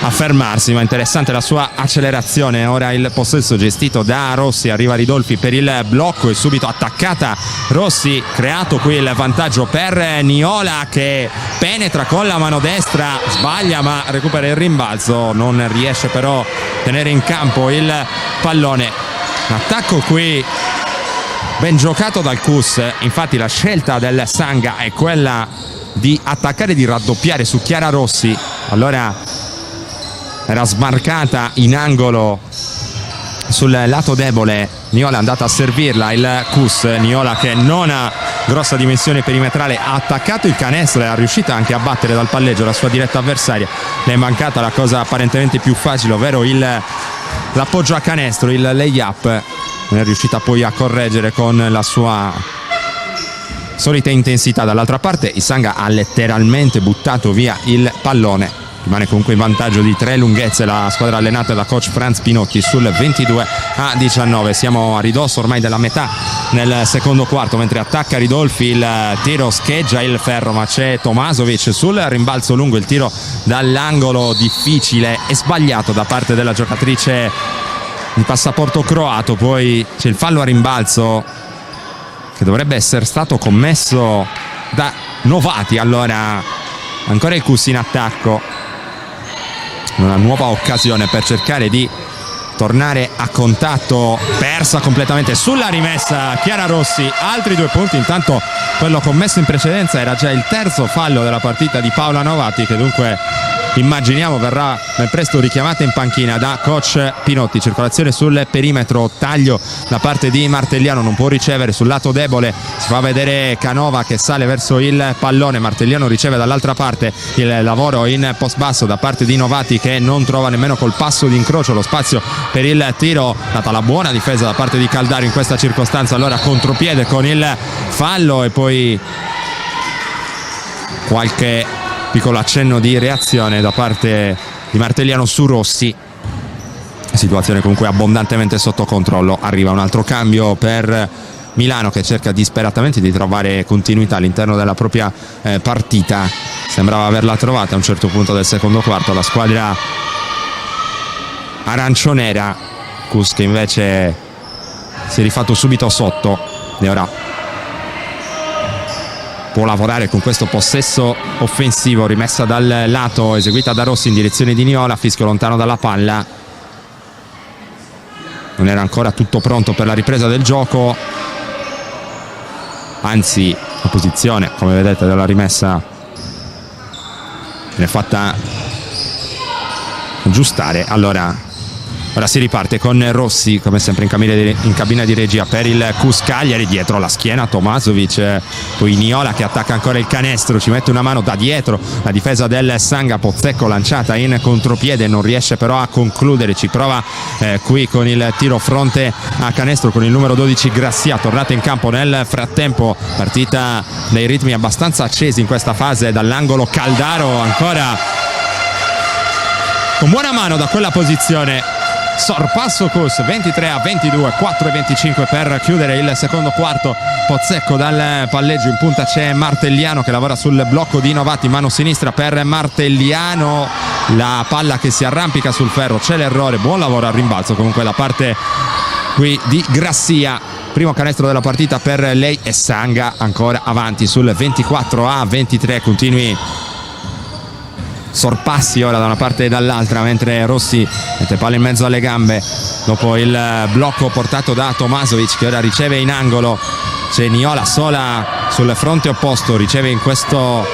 a fermarsi, ma interessante la sua accelerazione. Ora il possesso gestito da Rossi, arriva Ridolfi per il blocco e subito attaccata Rossi, creato qui il vantaggio per Niola che penetra con la mano destra, sbaglia ma recupera il rimbalzo, non riesce però a tenere in campo il pallone. L'attacco qui ben giocato dal Cus, infatti la scelta del Sanga è quella di attaccare, di raddoppiare su Chiara Rossi. Allora era smarcata in angolo sul lato debole, Niola è andata a servirla, il Cus, Niola che non ha grossa dimensione perimetrale, ha attaccato il canestro e è riuscita anche a battere dal palleggio la sua diretta avversaria. Le è mancata la cosa apparentemente più facile, ovvero l'appoggio a canestro, il layup. Non è riuscita poi a correggere con la sua solita intensità. Dall'altra parte Isanga ha letteralmente buttato via il pallone. Rimane comunque in vantaggio di 3 lunghezze la squadra allenata da coach Franz Pinotti sul 22-19. Siamo a ridosso ormai della metà nel secondo quarto, mentre attacca Ridolfi, il tiro scheggia il ferro, ma c'è Tomasovic sul rimbalzo lungo, il tiro dall'angolo difficile e sbagliato da parte della giocatrice di passaporto croato. Poi c'è il fallo a rimbalzo che dovrebbe essere stato commesso da Novati. Allora ancora il Cus in attacco, una nuova occasione per cercare di tornare a contatto, persa completamente sulla rimessa Chiara Rossi. Altri 2 punti, intanto quello commesso in precedenza era già il terzo fallo della partita di Paola Novati, che dunque immaginiamo verrà ben presto richiamata in panchina da coach Pinotti. Circolazione sul perimetro, taglio da parte di Martelliano, non può ricevere sul lato debole, si fa vedere Canova che sale verso il pallone, Martelliano riceve dall'altra parte, il lavoro in post basso da parte di Novati che non trova nemmeno col passo di incrocio lo spazio per il tiro, data la buona difesa da parte di Caldario in questa circostanza. Allora contropiede con il fallo e poi qualche piccolo accenno di reazione da parte di Martelliano su Rossi. Situazione comunque abbondantemente sotto controllo. Arriva un altro cambio per Milano che cerca disperatamente di trovare continuità all'interno della propria partita. Sembrava averla trovata a un certo punto del secondo quarto la squadra arancionera. Cus che invece si è rifatto subito sotto e ora può lavorare con questo possesso offensivo. Rimessa dal lato eseguita da Rossi in direzione di Niola, fischio lontano dalla palla. Non era ancora tutto pronto per la ripresa del gioco, anzi la posizione, come vedete, della rimessa viene fatta aggiustare. Allora Ora si riparte con Rossi, come sempre in cabina di regia per il Cus Cagliari. Dietro la schiena Tomasovic, poi Niola che attacca ancora il canestro, ci mette una mano da dietro la difesa del Sanga. Pozzecco lanciata in contropiede, non riesce però a concludere, ci prova qui con il tiro fronte a canestro con il numero 12 Grassia, tornata in campo nel frattempo. Partita dai ritmi abbastanza accesi in questa fase, dall'angolo Caldaro ancora con buona mano da quella posizione. Sorpasso Cus, 23-22, 4-25 per chiudere il secondo quarto. Pozzecco dal palleggio, in punta c'è Martelliano che lavora sul blocco di Novati, mano sinistra per Martelliano, la palla che si arrampica sul ferro, c'è l'errore, buon lavoro al rimbalzo comunque da parte qui di Grassia. Primo canestro della partita per lei e Sanga ancora avanti sul 24-23, continui sorpassi ora da una parte e dall'altra, mentre Rossi mette palla in mezzo alle gambe dopo il blocco portato da Tomasovic che ora riceve in angolo. C'è Niola sola sul fronte opposto, riceve in questo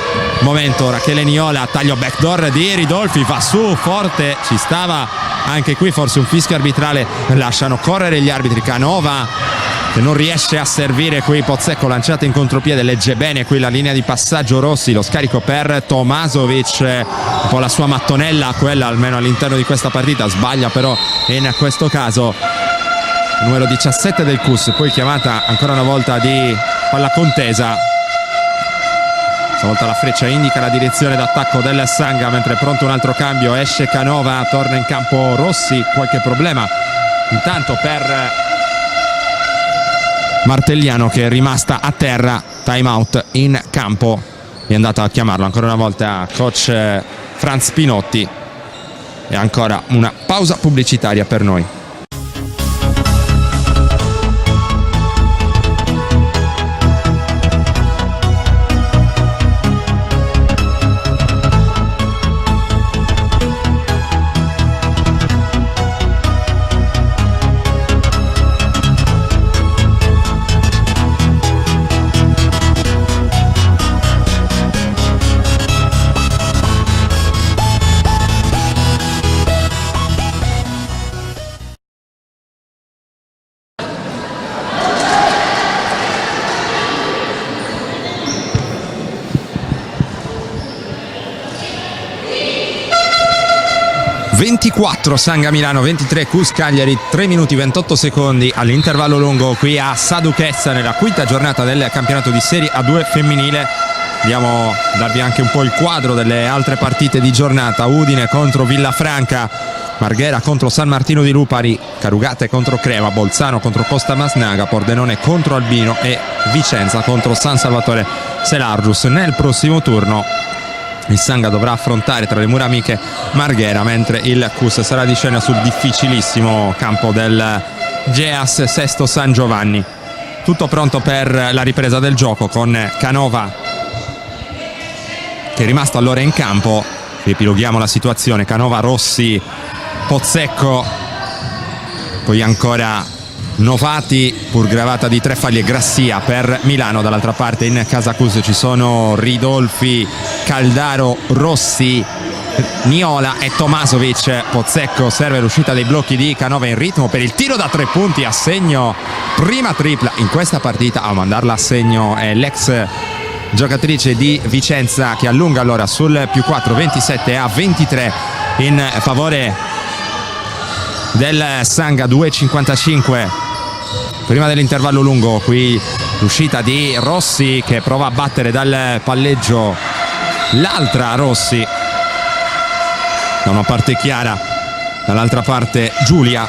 momento Rachele Niola, taglio backdoor di Ridolfi, va su forte, ci stava anche qui forse un fischio arbitrale, lasciano correre gli arbitri. Canova che non riesce a servire qui, Pozzecco lanciata in contropiede, legge bene qui la linea di passaggio Rossi, lo scarico per Tomasovic, un po' la sua mattonella quella almeno all'interno di questa partita, sbaglia però in questo caso numero 17 del Cus, poi chiamata ancora una volta di palla contesa. Stavolta la freccia indica la direzione d'attacco del Sanga, mentre pronto un altro cambio, esce Canova, torna in campo Rossi, qualche problema intanto per Martelliano che è rimasta a terra, time out in campo, è andata a chiamarlo ancora una volta coach Franz Pinotti e ancora una pausa pubblicitaria per noi. Sanga Milano 23, Cus Cagliari 3 minuti 28 secondi all'intervallo lungo qui a Saduchezza nella quinta giornata del campionato di Serie A2 femminile. Andiamo a darvi anche un po' il quadro delle altre partite di giornata. Udine contro Villafranca, Marghera contro San Martino di Lupari, Carugate contro Crema, Bolzano contro Costa Masnaga, Pordenone contro Albino e Vicenza contro San Salvatore Selargius. Nel prossimo turno il Sanga dovrà affrontare tra le mura amiche Marghera, mentre il Cus sarà di scena sul difficilissimo campo del Geas Sesto San Giovanni. Tutto pronto per la ripresa del gioco con Canova che è rimasto allora in campo. Riepiloghiamo la situazione: Canova, Rossi, Pozzecco, poi ancora Novati, pur gravata di 3 falli, e Grassia per Milano. Dall'altra parte in casa Cus ci sono Ridolfi, Caldaro, Rossi, Niola e Tomasovic. Pozzecco serve l'uscita dei blocchi di Canova in ritmo per il tiro da 3 punti a segno, prima tripla in questa partita. A mandarla a segno è l'ex giocatrice di Vicenza che allunga allora sul +4, 27-23 in favore del Sanga. 2,55 prima dell'intervallo lungo. Qui l'uscita di Rossi che prova a battere dal palleggio l'altra Rossi, da una parte Chiara, dall'altra parte Giulia.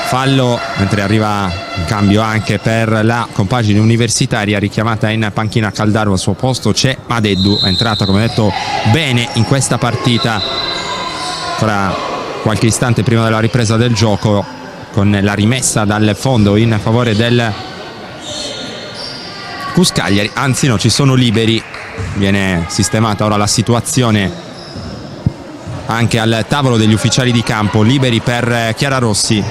Fallo, mentre arriva in cambio anche per la compagine universitaria, richiamata in panchina Caldaro. Al suo posto c'è Madeddu, è entrata come detto bene in questa partita. Ancora qualche istante prima della ripresa del gioco, con la rimessa dal fondo in favore del Cus Cagliari, anzi no, ci sono liberi. Viene sistemata ora la situazione anche al tavolo degli ufficiali di campo. Liberi per Chiara Rossi,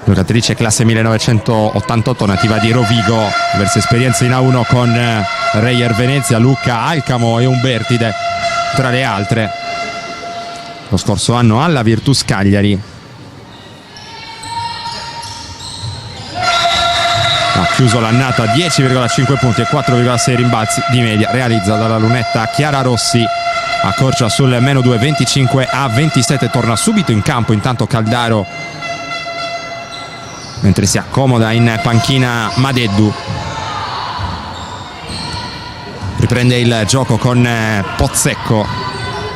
giocatrice classe 1988, nativa di Rovigo, diverse esperienze in A1 con Reyer Venezia, Lucca Alcamo e Umbertide tra le altre. lo scorso anno alla Virtus Cagliari. Ha chiuso l'annata a 10,5 punti e 4,6 rimbalzi di media, realizza dalla lunetta Chiara Rossi. Accorcia sul -2, 25-27, torna subito in campo intanto Caldaro, mentre si accomoda in panchina Madeddu. Riprende il gioco con Pozzecco,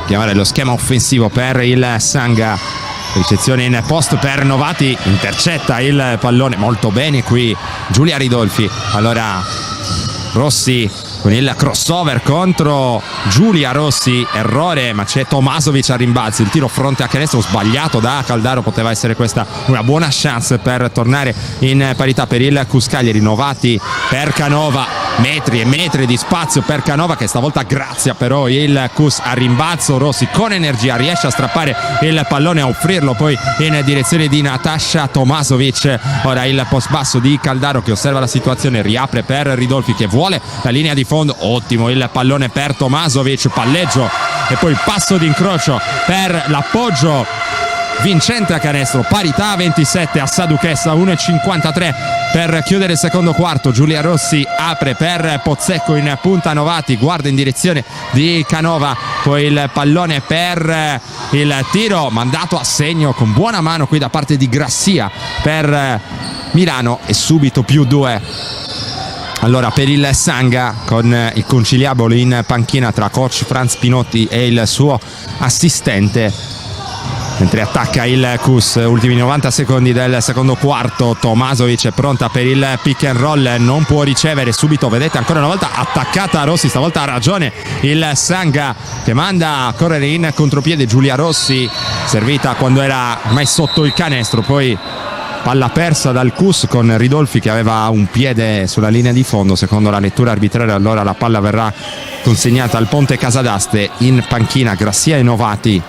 chiamare lo schema offensivo per il Sanga. Ricezione in post per Novati, intercetta il pallone molto bene qui Giulia Ridolfi. Allora Rossi con il crossover contro Giulia Rossi, errore, ma c'è Tomasovic a rimbalzi, il tiro fronte a canestro sbagliato da Caldaro, poteva essere questa una buona chance per tornare in parità per il Cus Cagliari. Novati per Canova, metri e metri di spazio per Canova che stavolta grazia però il Cus a rimbalzo. Rossi con energia riesce a strappare il pallone, a offrirlo poi in direzione di Natasha Tomasovic. Ora il post basso di Caldaro che osserva la situazione, riapre per Ridolfi che vuole la linea di fondo, ottimo il pallone per Tomasovic, palleggio e poi passo d'incrocio per l'appoggio vincente a canestro, parità 27 a Saduchessa, 1,53 per chiudere il secondo quarto. Giulia Rossi apre per Pozzecco in punta, Novati guarda in direzione di Canova, poi il pallone per il tiro mandato a segno con buona mano qui da parte di Grassia per Milano e subito +2. Allora per il Sanga con il conciliabolo in panchina tra coach Franz Pinotti e il suo assistente, mentre attacca il Cus. Ultimi 90 secondi del secondo quarto, Tomasovic è pronta per il pick and roll, non può ricevere subito, vedete ancora una volta attaccata Rossi, stavolta ha ragione il Sanga che manda a correre in contropiede Giulia Rossi, servita quando era ormai sotto il canestro, poi palla persa dal Cus con Ridolfi che aveva un piede sulla linea di fondo, secondo la lettura arbitraria. Allora la palla verrà consegnata al Ponte Casadaste. In panchina Grassia e Novati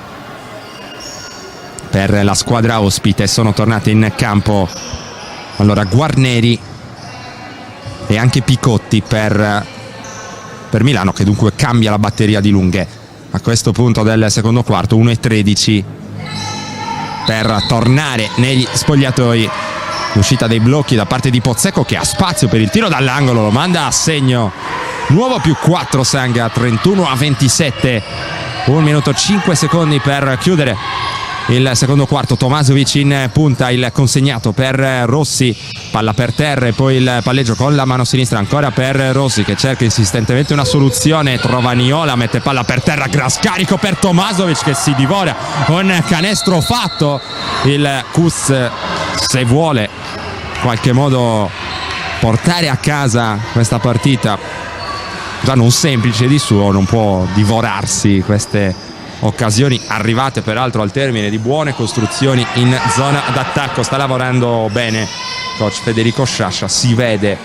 per la squadra ospite, sono tornate in campo allora Guarneri e anche Picotti per Milano, che dunque cambia la batteria di lunghe a questo punto del secondo quarto. 1,13 per tornare negli spogliatoi. L'uscita dei blocchi da parte di Pozzecco che ha spazio per il tiro dall'angolo, lo manda a segno. Nuovo +4 Sanga, 31-27, 1 minuto 5 secondi per chiudere il secondo quarto. Tomasovic in punta, il consegnato per Rossi, palla per terra e poi il palleggio con la mano sinistra ancora per Rossi che cerca insistentemente una soluzione, trova Niola, mette palla per terra, scarico per Tomasovic che si divora con canestro fatto. Il Cus, se vuole in qualche modo portare a casa questa partita, già non semplice di suo, non può divorarsi queste occasioni arrivate peraltro al termine di buone costruzioni in zona d'attacco. Sta lavorando bene coach Federico Sciascia, si vede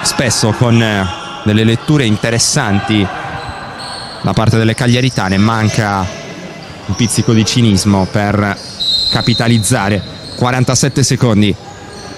spesso con delle letture interessanti da parte delle cagliaritane. Manca un pizzico di cinismo per capitalizzare. 47 secondi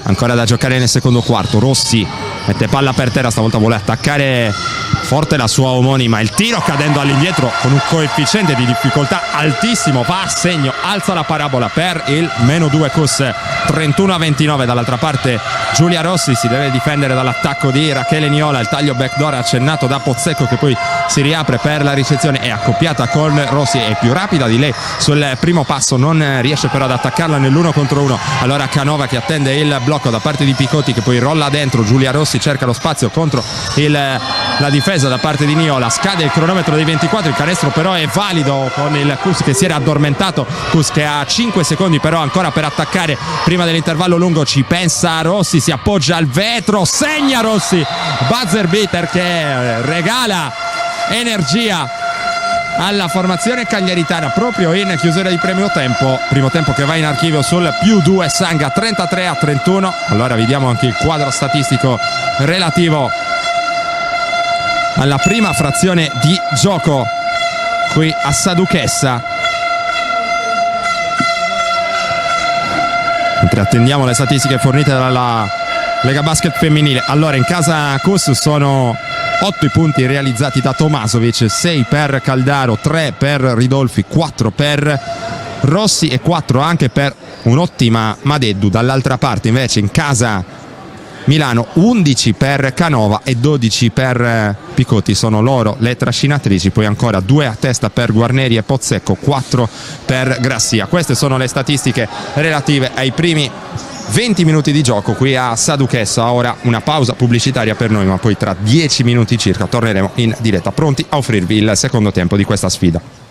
ancora da giocare nel secondo quarto. Rossi mette palla per terra, stavolta vuole attaccare forte la sua omonima, il tiro cadendo all'indietro con un coefficiente di difficoltà altissimo, va a segno, alza la parabola per il -2 Cus, 31-29. Dall'altra parte Giulia Rossi si deve difendere dall'attacco di Rachele Niola, il taglio backdoor accennato da Pozzecco che poi si riapre per la ricezione, è accoppiata con Rossi, è più rapida di lei sul primo passo, non riesce però ad attaccarla nell'1 contro 1. Allora Canova che attende il blocco da parte di Picotti che poi rolla dentro, Giulia Rossi cerca lo spazio contro la difesa da parte di Niola, scade il cronometro dei 24, il canestro però è valido con il Cus che si era addormentato. Cus che ha 5 secondi però ancora per attaccare prima dell'intervallo lungo, ci pensa Rossi, si appoggia al vetro, segna Rossi, buzzer beater che regala energia alla formazione cagliaritana proprio in chiusura di primo tempo che va in archivio sul +2 Sanga, 33-31. Allora vediamo anche il quadro statistico relativo alla prima frazione di gioco qui a Saduchessa, mentre attendiamo le statistiche fornite dalla Lega Basket femminile. Allora, in casa Cus sono 8 i punti realizzati da Tomasovic, 6 per Caldaro, 3 per Ridolfi, 4 per Rossi e 4 anche per un'ottima Madeddu. Dall'altra parte invece in casa Milano 11 per Canova e 12 per Picotti, sono loro le trascinatrici. Poi ancora 2 a testa per Guarneri e Pozzecco, 4 per Grassia. Queste sono le statistiche relative ai primi 20 minuti di gioco qui a Saduchessa. Ora una pausa pubblicitaria per noi, ma poi tra 10 minuti circa torneremo in diretta, pronti a offrirvi il secondo tempo di questa sfida.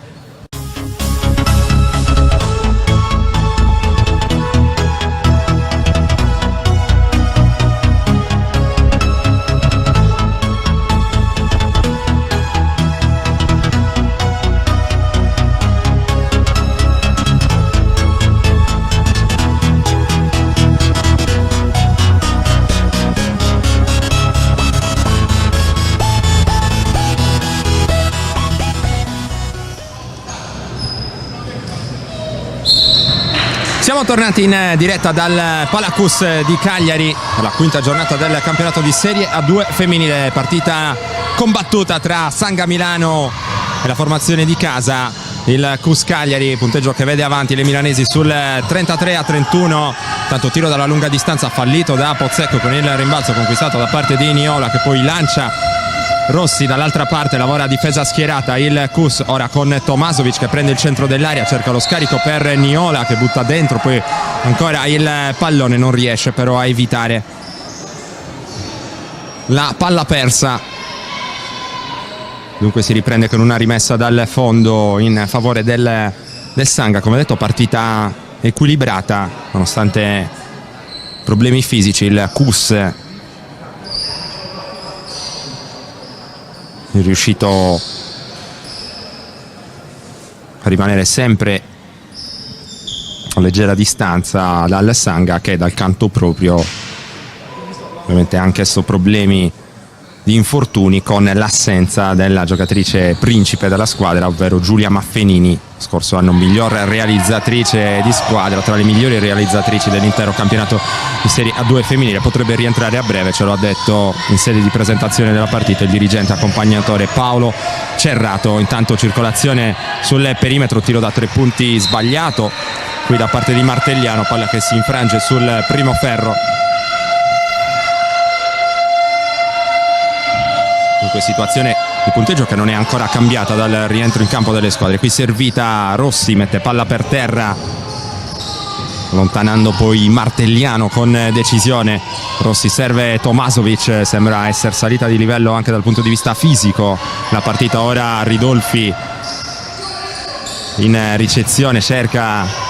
Siamo tornati in diretta dal Palacus di Cagliari per la quinta giornata del campionato di Serie A2 femminile, partita combattuta tra Sanga Milano e la formazione di casa, il Cus Cagliari, punteggio che vede avanti le milanesi sul 33-31, tanto tiro dalla lunga distanza fallito da Pozzecco con il rimbalzo conquistato da parte di Niola, che poi lancia Rossi. Dall'altra parte lavora a difesa schierata il Cus, ora con Tomasovic che prende il centro dell'area, cerca lo scarico per Niola che butta dentro, poi ancora il pallone, non riesce però a evitare la palla persa. Dunque si riprende con una rimessa dal fondo in favore del Sanga. Come detto, partita equilibrata nonostante problemi fisici. Il Cus è riuscito a rimanere sempre a leggera distanza dal Sanga, che dal canto proprio ovviamente ha anch'esso problemi di infortuni, con l'assenza della giocatrice principe della squadra, ovvero Giulia Maffenini, scorso anno miglior realizzatrice di squadra, tra le migliori realizzatrici dell'intero campionato di Serie A2 femminile. Potrebbe rientrare a breve, ce lo ha detto in sede di presentazione della partita il dirigente accompagnatore Paolo Cerrato. Intanto circolazione sul perimetro, tiro da 3 punti sbagliato qui da parte di Martelliano, palla che si infrange sul primo ferro. Dunque situazione di punteggio che non è ancora cambiata dal rientro in campo delle squadre. Qui servita, Rossi mette palla per terra, allontanando poi Martelliano con decisione. Rossi serve Tomasovic, sembra essere salita di livello anche dal punto di vista fisico la partita. Ora Ridolfi in ricezione, cerca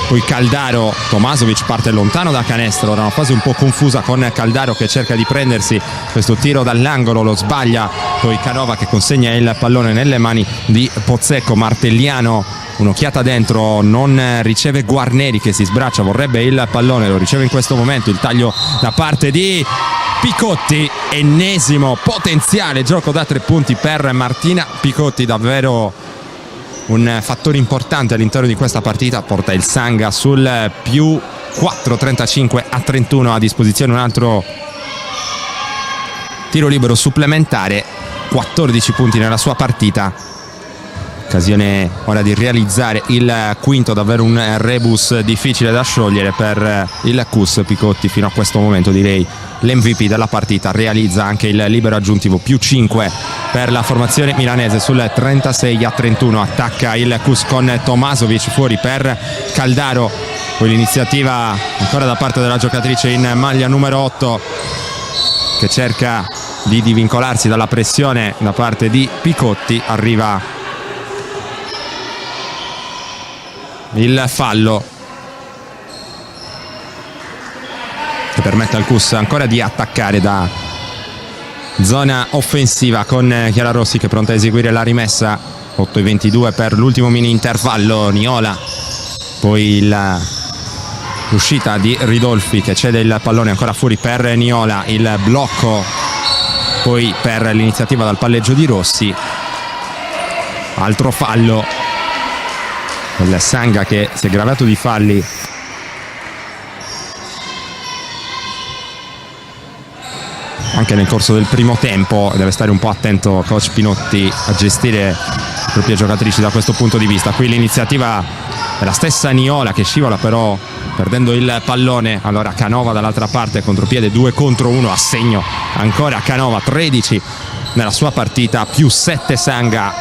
poi Caldaro. Tomasovic parte lontano da canestro, ora una fase un po' confusa con Caldaro che cerca di prendersi questo tiro dall'angolo, lo sbaglia, poi Canova che consegna il pallone nelle mani di Pozzecco. Martelliano, un'occhiata dentro, non riceve Guarneri che si sbraccia, vorrebbe il pallone, lo riceve in questo momento. Il taglio da parte di Picotti, ennesimo potenziale gioco da 3 punti per Martina Picotti, davvero un fattore importante all'interno di questa partita. Porta il Sanga sul più 4, 35-31, a disposizione un altro tiro libero supplementare, 14 punti nella sua partita. Occasione ora di realizzare il quinto, davvero un rebus difficile da sciogliere per il Cus. Picotti fino a questo momento direi l'MVP della partita, realizza anche il libero aggiuntivo, più 5 per la formazione milanese sul 36-31. Attacca il Cus con Tomasovic, fuori per Caldaro, poi l'iniziativa ancora da parte della giocatrice in maglia numero 8 che cerca di divincolarsi dalla pressione da parte di Picotti. Arriva il fallo che permette al Cus ancora di attaccare da zona offensiva, con Chiara Rossi che è pronta a eseguire la rimessa. 8:22 per l'ultimo mini intervallo. Niola, poi l'uscita di Ridolfi che cede il pallone ancora fuori per Niola, il blocco poi per l'iniziativa dal palleggio di Rossi. Altro fallo, il Sanga che si è gravato di falli anche nel corso del primo tempo. Deve stare un po' attento coach Pinotti a gestire le proprie giocatrici da questo punto di vista. Qui l'iniziativa è la stessa Niola che scivola però perdendo il pallone. Allora Canova dall'altra parte, contropiede 2 contro 1, a segno ancora Canova, 13 nella sua partita, più 7 Sanga,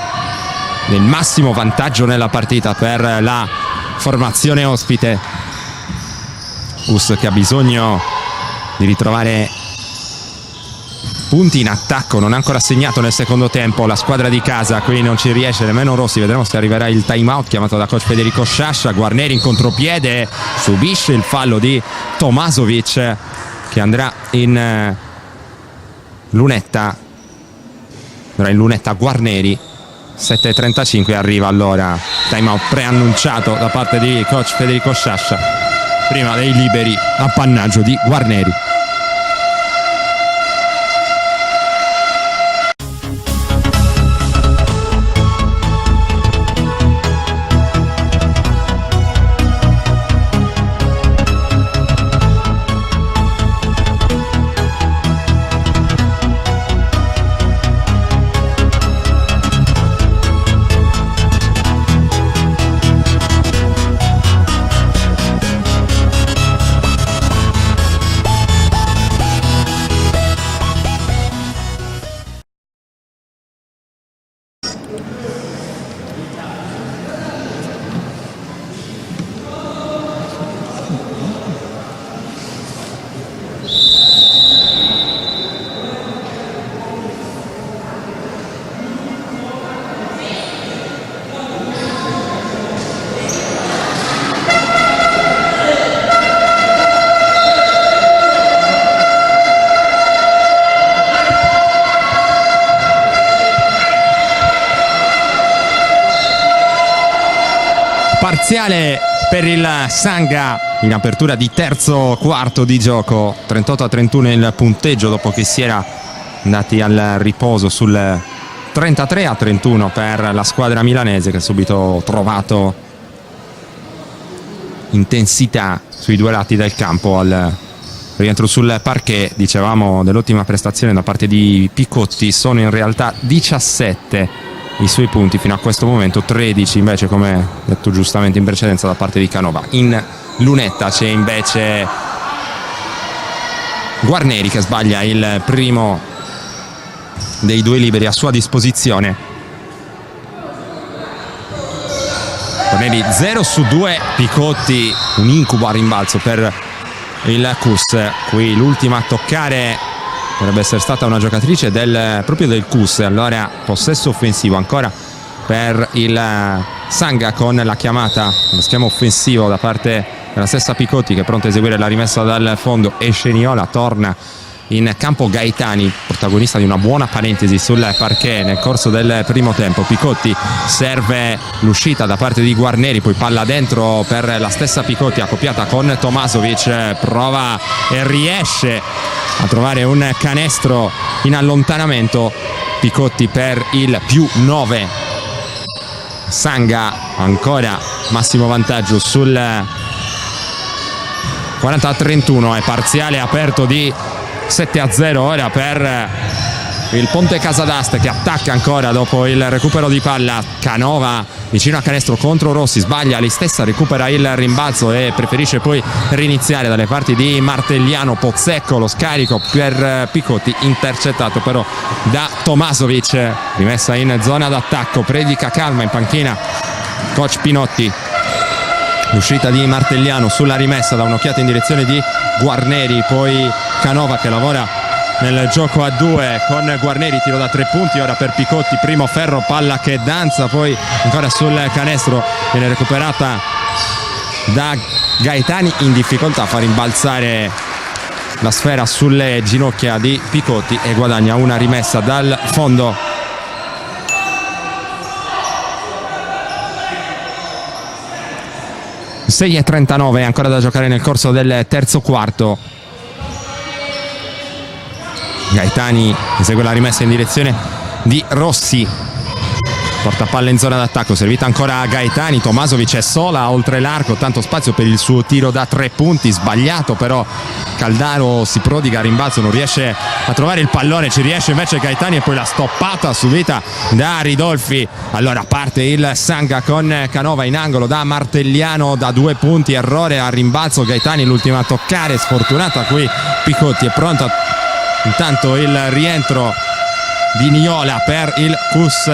nel massimo vantaggio nella partita per la formazione ospite. Cus che ha bisogno di ritrovare punti in attacco, non ha ancora segnato nel secondo tempo la squadra di casa, qui non ci riesce nemmeno Rossi. Vedremo se arriverà il time out chiamato da coach Federico Sciascia. Guarneri in contropiede, subisce il fallo di Tomasovic che andrà in lunetta. Andrà in lunetta Guarneri. 7:35 arriva allora time out preannunciato da parte di coach Federico Sciascia, prima dei liberi, appannaggio di Guarneri. Parziale per il Sanga in apertura di terzo quarto di gioco, 38-31 il punteggio dopo che si era andati al riposo sul 33-31 per la squadra milanese, che ha subito trovato intensità sui 2 lati del campo al rientro sul parquet. Dicevamo dell'ottima prestazione da parte di Picotti, sono in realtà 17 i suoi punti fino a questo momento, 13 invece, come detto giustamente in precedenza, da parte di Canova. In lunetta c'è invece Guarneri che sbaglia il primo dei 2 liberi a sua disposizione. Guarneri 0 su 2, Picotti un incubo a rimbalzo per il Cus. Qui l'ultima a toccare dovrebbe essere stata una giocatrice proprio del Cus. Allora possesso offensivo ancora per il Sanga, con la chiamata, lo schema offensivo da parte della stessa Picotti, che è pronta a eseguire la rimessa dal fondo. Esce Niola, torna in campo Gaetani, protagonista di una buona parentesi sul parquet nel corso del primo tempo. Picotti serve l'uscita da parte di Guarneri, poi palla dentro per la stessa Picotti, accoppiata con Tomasovic, prova e riesce a trovare un canestro in allontanamento. Picotti per il più 9. Sanga ancora massimo vantaggio sul 40-31, è parziale aperto di 7-0 ora per il Ponte Casadast, che attacca ancora dopo il recupero di palla. Canova vicino a canestro contro Rossi, sbaglia lei stessa, recupera il rimbalzo e preferisce poi riniziare dalle parti di Martelliano. Pozzecco, lo scarico per Picotti, intercettato però da Tomasovic. Rimessa in zona d'attacco, predica calma in panchina coach Pinotti. L'uscita di Martelliano sulla rimessa, da un'occhiata in direzione di Guarneri, poi Canova che lavora nel gioco a 2 con Guarneri, tiro da 3 punti ora per Picotti, primo ferro, palla che danza, poi ancora sul canestro, viene recuperata da Gaetani, in difficoltà a far rimbalzare la sfera sulle ginocchia di Picotti e guadagna una rimessa dal fondo. - 6:39 ancora da giocare nel corso del terzo quarto. Gaetani esegue la rimessa in direzione di Rossi, porta palla in zona d'attacco, servita ancora a Gaetani. Tomasovic è sola oltre l'arco, tanto spazio per il suo tiro da 3 punti, sbagliato però Caldaro si prodiga a rimbalzo, non riesce a trovare il pallone, ci riesce invece Gaetani e poi la stoppata subita da Ridolfi. Allora parte il Sanga con Canova in angolo da Martelliano da 2 punti, errore a rimbalzo, Gaetani l'ultima a toccare, sfortunata qui Picotti. È pronta intanto il rientro di Niola per il Cus,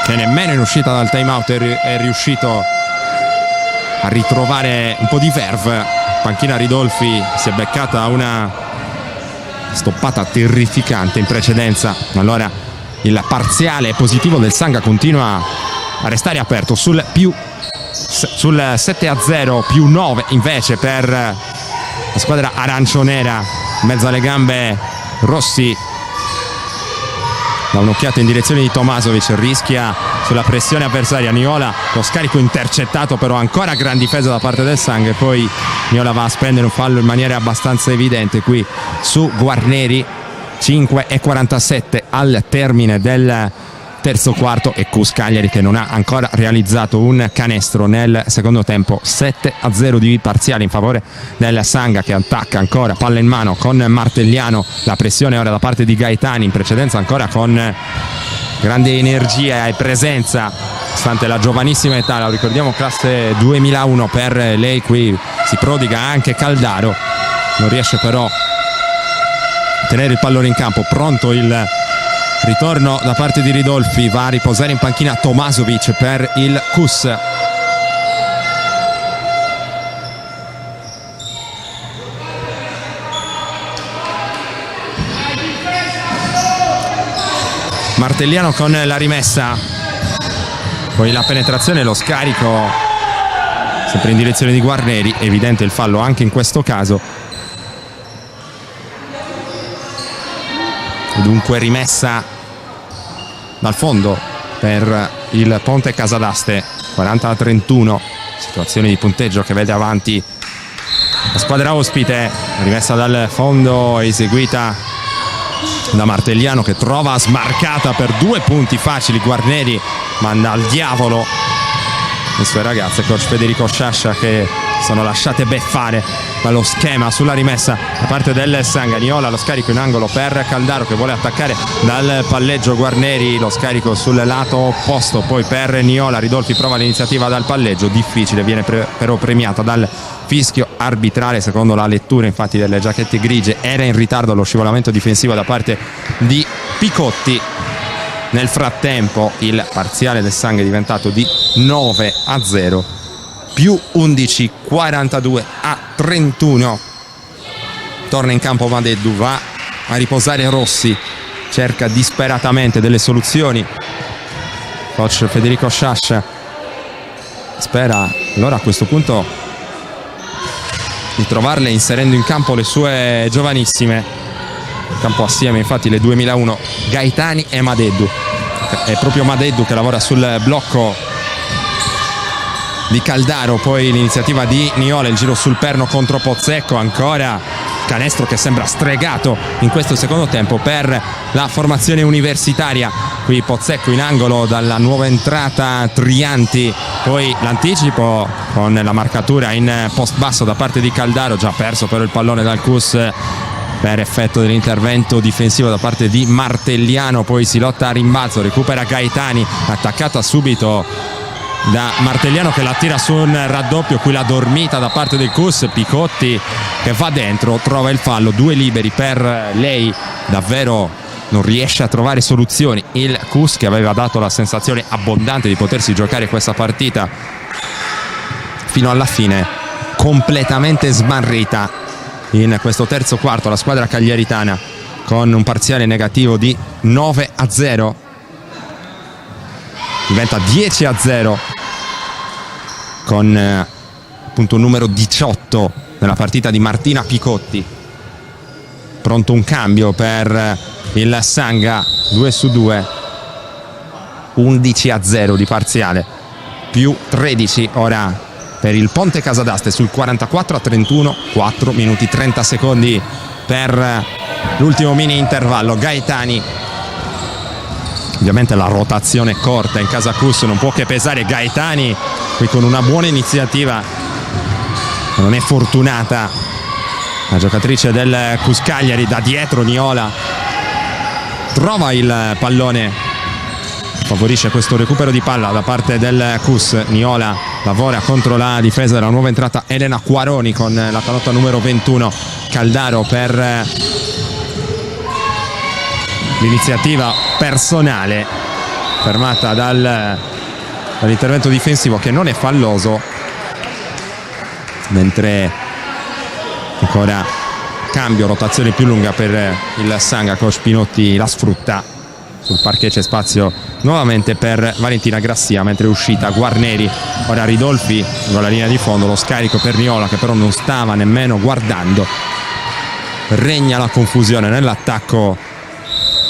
che nemmeno in uscita dal time out è riuscito a ritrovare un po' di verve. Panchina Ridolfi si è beccata una stoppata terrificante in precedenza. Allora il parziale positivo del Sanga continua a restare aperto sul 7-0 più 9 invece per la squadra arancionera. In mezzo alle gambe Rossi da un'occhiata in direzione di Tomasovic, rischia sulla pressione avversaria. Niola, lo scarico intercettato, però ancora gran difesa da parte del Sanga, e poi Niola va a spendere un fallo in maniera abbastanza evidente qui su Guarneri. 5:47 al termine del terzo quarto e Cus Cagliari che non ha ancora realizzato un canestro nel secondo tempo. 7-0 di parziale in favore del Sanga, che attacca ancora, palla in mano con Martelliano, la pressione ora da parte di Gaetani, in precedenza ancora con grande energia e presenza stante la giovanissima età, lo ricordiamo classe 2001 per lei. Qui si prodiga anche Caldaro, non riesce però a tenere il pallone in campo. Pronto il ritorno da parte di Ridolfi, va a riposare in panchina Tomasovic per il Cus. Martelliano con la rimessa, poi la penetrazione e lo scarico sempre in direzione di Guarneri, evidente il fallo anche in questo caso. Dunque rimessa dal fondo per il Ponte Casadaste, 40-31, situazione di punteggio che vede avanti la squadra ospite. Rimessa dal fondo eseguita da Martelliano, che trova smarcata per 2 punti facili. Guarneri manda al diavolo le sue ragazze, coach Federico Sciascia, che sono lasciate beffare dallo schema sulla rimessa da parte del Sanga. Niola, lo scarico in angolo per Caldaro che vuole attaccare dal palleggio Guarneri, lo scarico sul lato opposto poi per Niola. Ridolfi prova l'iniziativa dal palleggio, difficile, viene però premiata dal fischio arbitrale. Secondo la lettura infatti delle giacchette grigie era in ritardo lo scivolamento difensivo da parte di Picotti. Nel frattempo il parziale del Sanga è diventato di 9-0 più 11, 42-31. Torna in campo Madeddu, va a riposare Rossi, cerca disperatamente delle soluzioni coach Federico Sciascia, spera allora a questo punto di trovarle inserendo in campo le sue giovanissime, in campo assieme infatti le 2001 Gaetani e Madeddu. È proprio Madeddu che lavora sul blocco di Caldaro, poi l'iniziativa di Niola, il giro sul perno contro Pozzecco, ancora canestro che sembra stregato in questo secondo tempo per la formazione universitaria. Qui Pozzecco in angolo dalla nuova entrata Trianti, poi l'anticipo con la marcatura in post basso da parte di Caldaro, già perso però il pallone dal Cus per effetto dell'intervento difensivo da parte di Martelliano. Poi si lotta a rimbalzo, recupera Gaetani, attaccata subito da Martelliano che la tira su un raddoppio. Qui la dormita da parte del Cus, Picotti che va dentro, trova il fallo, 2 liberi per lei, davvero non riesce a trovare soluzioni il Cus, che aveva dato la sensazione abbondante di potersi giocare questa partita fino alla fine, completamente smarrita in questo terzo quarto la squadra cagliaritana con un parziale negativo di 9-0. Diventa 10-0 con punto numero 18 nella partita di Martina Picotti. Pronto un cambio per il Sanga, 2-2, 11-0 di parziale, più 13 ora per il Ponte Casadaste sul 44-31, 4 minuti 30 secondi per l'ultimo mini intervallo. Gaetani, ovviamente la rotazione corta in casa Cus non può che pesare. Gaetani qui con una buona iniziativa, non è fortunata la giocatrice del Cus Cagliari. Da dietro Niola trova il pallone, favorisce questo recupero di palla da parte del Cus. Niola lavora contro la difesa della nuova entrata Elena Quaroni con la canotta numero 21. Caldaro per l'iniziativa personale, fermata dall'intervento difensivo che non è falloso, mentre ancora cambio, rotazione più lunga per il Sanga. Coach Pinotti la sfrutta. Sul parquet c'è spazio nuovamente per Valentina Grassia, mentre è uscita Guarneri. Ora Ridolfi con la linea di fondo, lo scarico per Niola che però non stava nemmeno guardando. Regna la confusione nell'attacco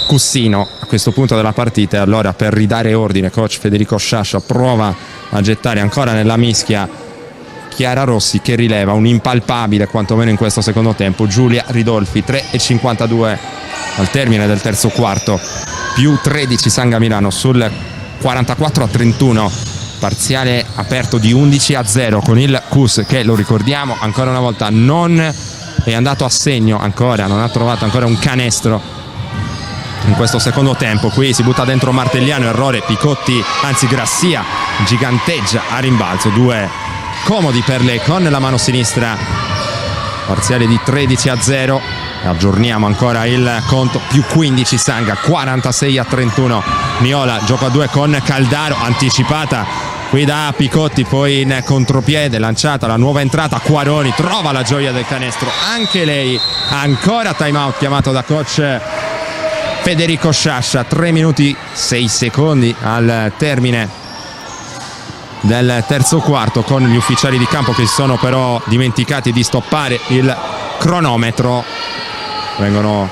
cussino a questo punto della partita, e allora per ridare ordine coach Federico Sciascia prova a gettare ancora nella mischia Chiara Rossi, che rileva un impalpabile quantomeno in questo secondo tempo Giulia Ridolfi. 3:52 al termine del terzo quarto, più 13 Sanga Milano sul 44-31, parziale aperto di 11-0 con il Cus che, lo ricordiamo ancora una volta, non è andato a segno ancora, non ha trovato ancora un canestro in questo secondo tempo. Qui si butta dentro Martelliano, errore Picotti, anzi Grassia giganteggia a rimbalzo, due comodi per lei con la mano sinistra, parziale di 13-0. Aggiorniamo ancora il conto, più 15 Sanga, 46-31. Niola gioca a due con Caldaro, anticipata qui da Picotti, poi in contropiede lanciata la nuova entrata Quaroni, trova la gioia del canestro anche lei. Ancora time out chiamato da coach Federico Sciascia. 3 minuti 6 secondi al termine del terzo quarto, con gli ufficiali di campo che si sono però dimenticati di stoppare il cronometro. Vengono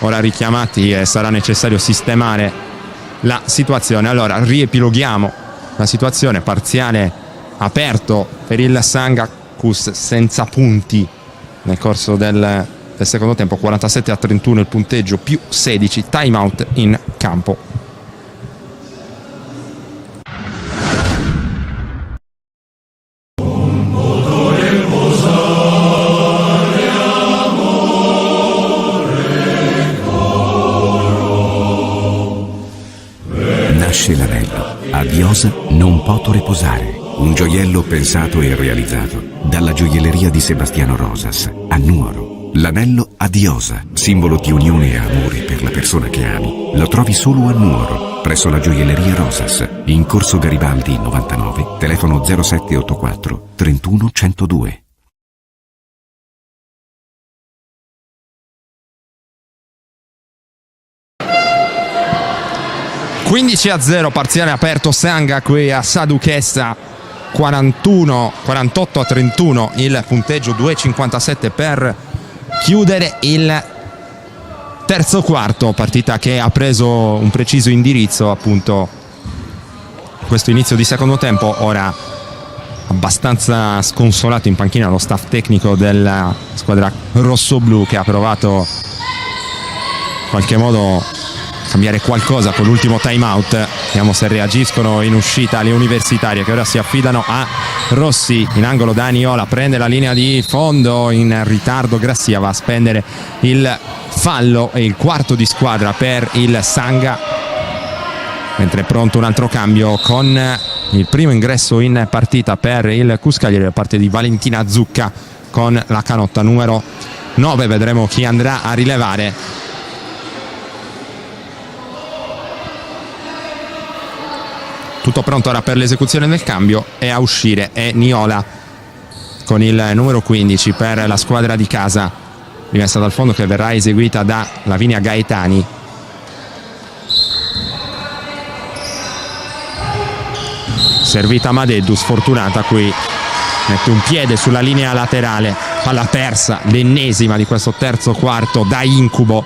ora richiamati e sarà necessario sistemare la situazione. Allora riepiloghiamo la situazione: parziale aperto per il Sanga, Cus senza punti nel corso del secondo tempo, 47-31 il punteggio, più 16, time out in campo. Nasce l'anello, a diosa non poto riposare, un gioiello pensato e realizzato dalla gioielleria di Sebastiano Rosas a Nuoro. L'anello a diosa, simbolo di unione e amore per la persona che ami, lo trovi solo a Nuoro, presso la gioielleria Rosas, in corso Garibaldi 99, telefono 0784 31 102. (15-0) parziale aperto Sanga qui a Saduchessa, 48-31 il punteggio, 2:57 per chiudere il terzo quarto, partita che ha preso un preciso indirizzo appunto questo inizio di secondo tempo. Ora abbastanza sconsolato in panchina lo staff tecnico della squadra rossoblu, che ha provato in qualche modo cambiare qualcosa con l'ultimo time out. Vediamo se reagiscono in uscita le universitarie, che ora si affidano a Rossi in angolo da Niola, prende la linea di fondo in ritardo Grassia, va a spendere il fallo e il quarto di squadra per il Sanga, mentre è pronto un altro cambio con il primo ingresso in partita per il Cus Cagliari da parte di Valentina Zucca con la canotta numero 9. Vedremo chi andrà a rilevare. Tutto pronto ora per l'esecuzione del cambio, e a uscire è Niola con il numero 15 per la squadra di casa, rimessa dal fondo che verrà eseguita da Lavinia Gaetani. Servita Madeddu, sfortunata qui, mette un piede sulla linea laterale, palla persa, l'ennesima di questo terzo quarto da incubo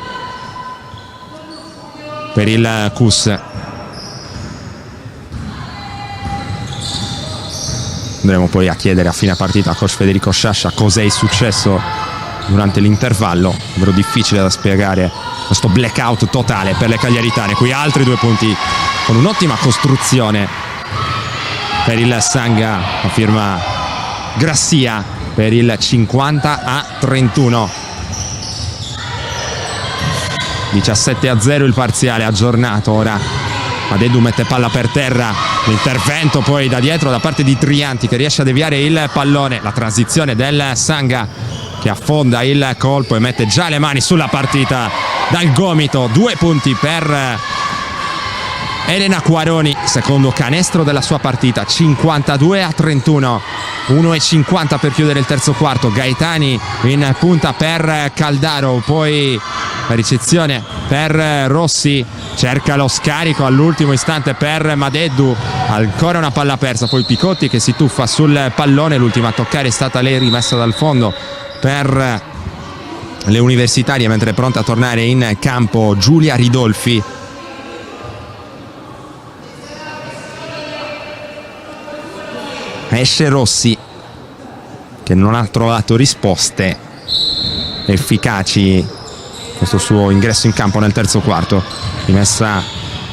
per il Cus. Andremo poi a chiedere a fine partita a coach Federico Sciascia cos'è successo durante l'intervallo. Davvero difficile da spiegare questo blackout totale per le cagliaritane. Qui altri 2 punti con un'ottima costruzione per il Sanga, la firma Grassia, per il 50-31. 17-0 il parziale aggiornato. Ora Madeddu mette palla per terra, l'intervento poi da dietro da parte di Trianti che riesce a deviare il pallone, la transizione del Sanga che affonda il colpo e mette già le mani sulla partita dal gomito. 2 punti per Elena Quaroni, secondo canestro della sua partita, 52-31. 1:50 per chiudere il terzo quarto. Gaetani in punta per Caldaro, poi la ricezione per Rossi, cerca lo scarico all'ultimo istante per Madeddu, ancora una palla persa, poi Picotti che si tuffa sul pallone, l'ultima a toccare è stata lei, rimessa dal fondo per le universitarie, mentre è pronta a tornare in campo Giulia Ridolfi. Esce Rossi che non ha trovato risposte efficaci questo suo ingresso in campo nel terzo quarto. Rimessa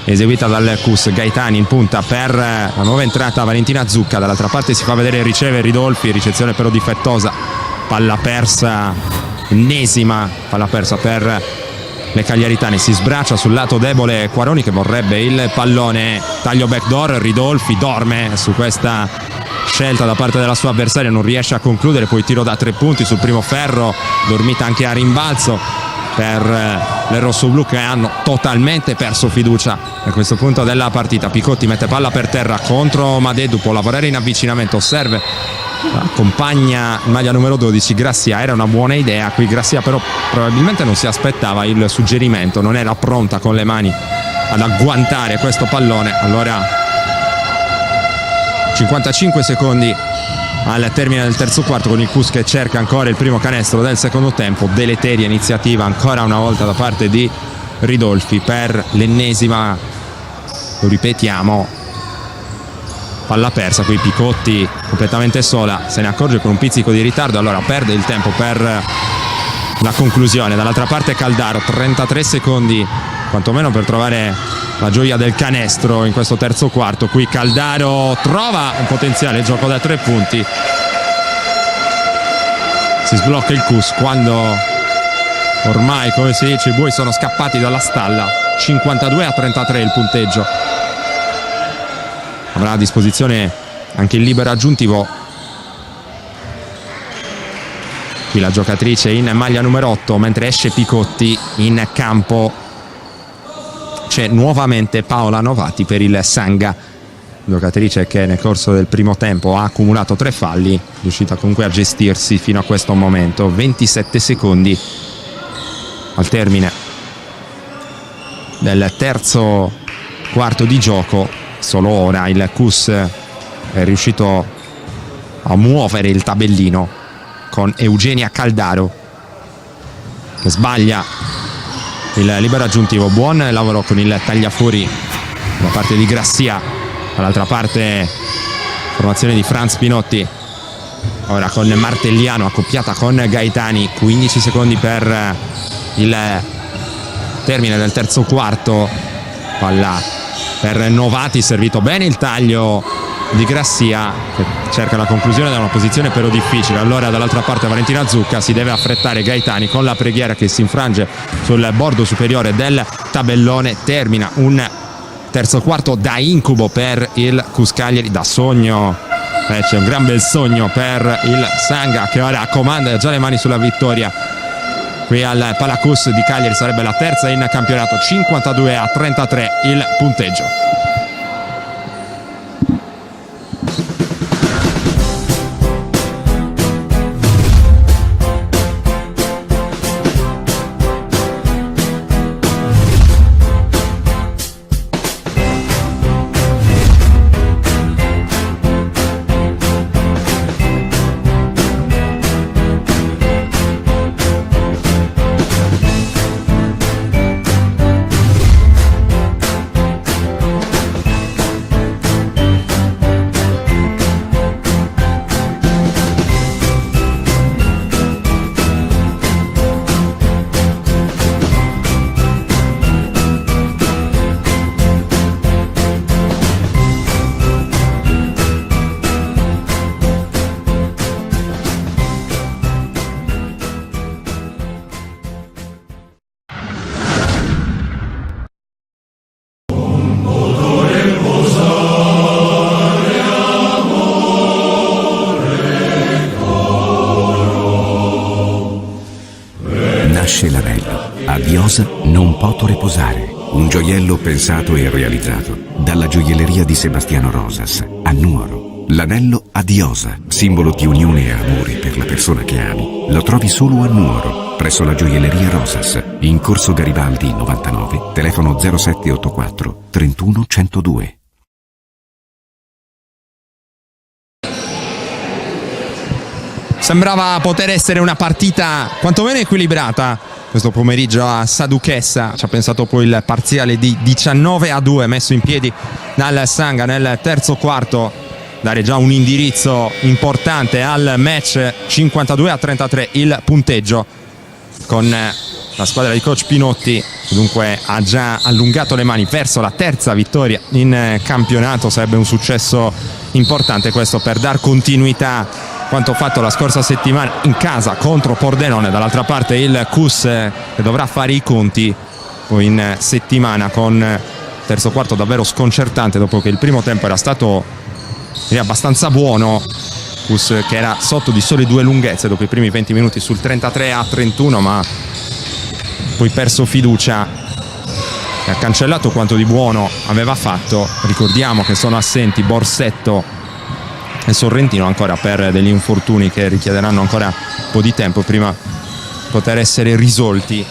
eseguita dal CUS. Gaetani in punta per la nuova entrata Valentina Zucca, dall'altra parte si fa vedere, riceve Ridolfi, ricezione però difettosa, palla persa, ennesima palla persa per le cagliaritane. Si sbraccia sul lato debole Quaroni che vorrebbe il pallone, taglio backdoor, Ridolfi dorme su questa scelta da parte della sua avversaria, non riesce a concludere, poi tiro da 3 punti sul primo ferro, dormita anche a rimbalzo per le rossoblu che hanno totalmente perso fiducia a questo punto della partita. Picotti mette palla per terra contro Madeddu, può lavorare in avvicinamento, serve, accompagna in maglia numero 12 Grassia. Era una buona idea qui, Grassia però probabilmente non si aspettava il suggerimento, non era pronta con le mani ad agguantare questo pallone. Allora 55 secondi al termine del terzo quarto, con il CUS che cerca ancora il primo canestro del secondo tempo. Deleteria iniziativa ancora una volta da parte di Ridolfi per l'ennesima, lo ripetiamo, palla persa. Qui Picotti completamente sola, se ne accorge con un pizzico di ritardo, allora perde il tempo per la conclusione. Dall'altra parte Caldaro, 33 secondi quantomeno per trovare la gioia del canestro in questo terzo quarto. Qui Caldaro trova un potenziale gioco da 3 punti, si sblocca il CUS quando ormai, come si dice, i buoi sono scappati dalla stalla. 52-33 il punteggio. Avrà a disposizione anche il libero aggiuntivo qui la giocatrice in maglia numero 8, mentre esce Picotti in campo c'è nuovamente Paola Novati per il Sanga, giocatrice che nel corso del primo tempo ha accumulato 3 falli, riuscita comunque a gestirsi fino a questo momento. 27 secondi al termine del terzo quarto di gioco. Solo ora il CUS è riuscito a muovere il tabellino con Eugenia Caldaro che sbaglia il libero aggiuntivo. Buon lavoro con il tagliafuori da parte di Grassia, dall'altra parte formazione di Franz Pinotti, ora con Martelliano accoppiata con Gaetani. 15 secondi per il termine del terzo quarto. Palla per Novati, servito bene il taglio di Grassia che cerca la conclusione da una posizione però difficile. Allora dall'altra parte Valentina Zucca, si deve affrettare Gaetani con la preghiera che si infrange sul bordo superiore del tabellone. Termina un terzo quarto da incubo per il CUS Cagliari, da sogno. C'è un gran bel sogno per il Sanga che ora comanda e ha già le mani sulla vittoria qui al Palacus di Cagliari. Sarebbe la terza in campionato. 52-33 il punteggio. Nasce l'anello. A Diosa non poto riposare. Un gioiello pensato e realizzato dalla gioielleria di Sebastiano Rosas a Nuoro. L'anello a Diosa, simbolo di unione e amore per la persona che ami, lo trovi solo a Nuoro, presso la gioielleria Rosas, in Corso Garibaldi 99, telefono 0784 31 102. Sembrava poter essere una partita quantomeno equilibrata questo pomeriggio a Sa Duchessa. Ci ha pensato poi il parziale di 19-2 messo in piedi dal Sanga nel terzo quarto, dare già un indirizzo importante al match. 52-33 il punteggio, con la squadra di coach Pinotti che dunque ha già allungato le mani verso la terza vittoria in campionato. Sarebbe un successo importante questo per dar continuità quanto fatto la scorsa settimana in casa contro Pordenone. Dall'altra parte il Cus che dovrà fare i conti poi in settimana con terzo quarto davvero sconcertante, dopo che il primo tempo era stato abbastanza buono. Cus che era sotto di sole 2 lunghezze dopo i primi 20 minuti sul 33-31, ma poi perso fiducia e ha cancellato quanto di buono aveva fatto. Ricordiamo che sono assenti Borsetto e Sorrentino ancora per degli infortuni che richiederanno ancora un po' di tempo prima di poter essere risolti.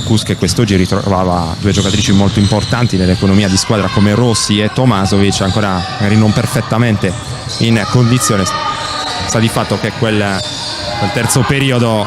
Cus che quest'oggi ritrovava due giocatrici molto importanti nell'economia di squadra come Rossi e Tomasovic, ancora magari non perfettamente in condizione. Sta di fatto che quel terzo periodo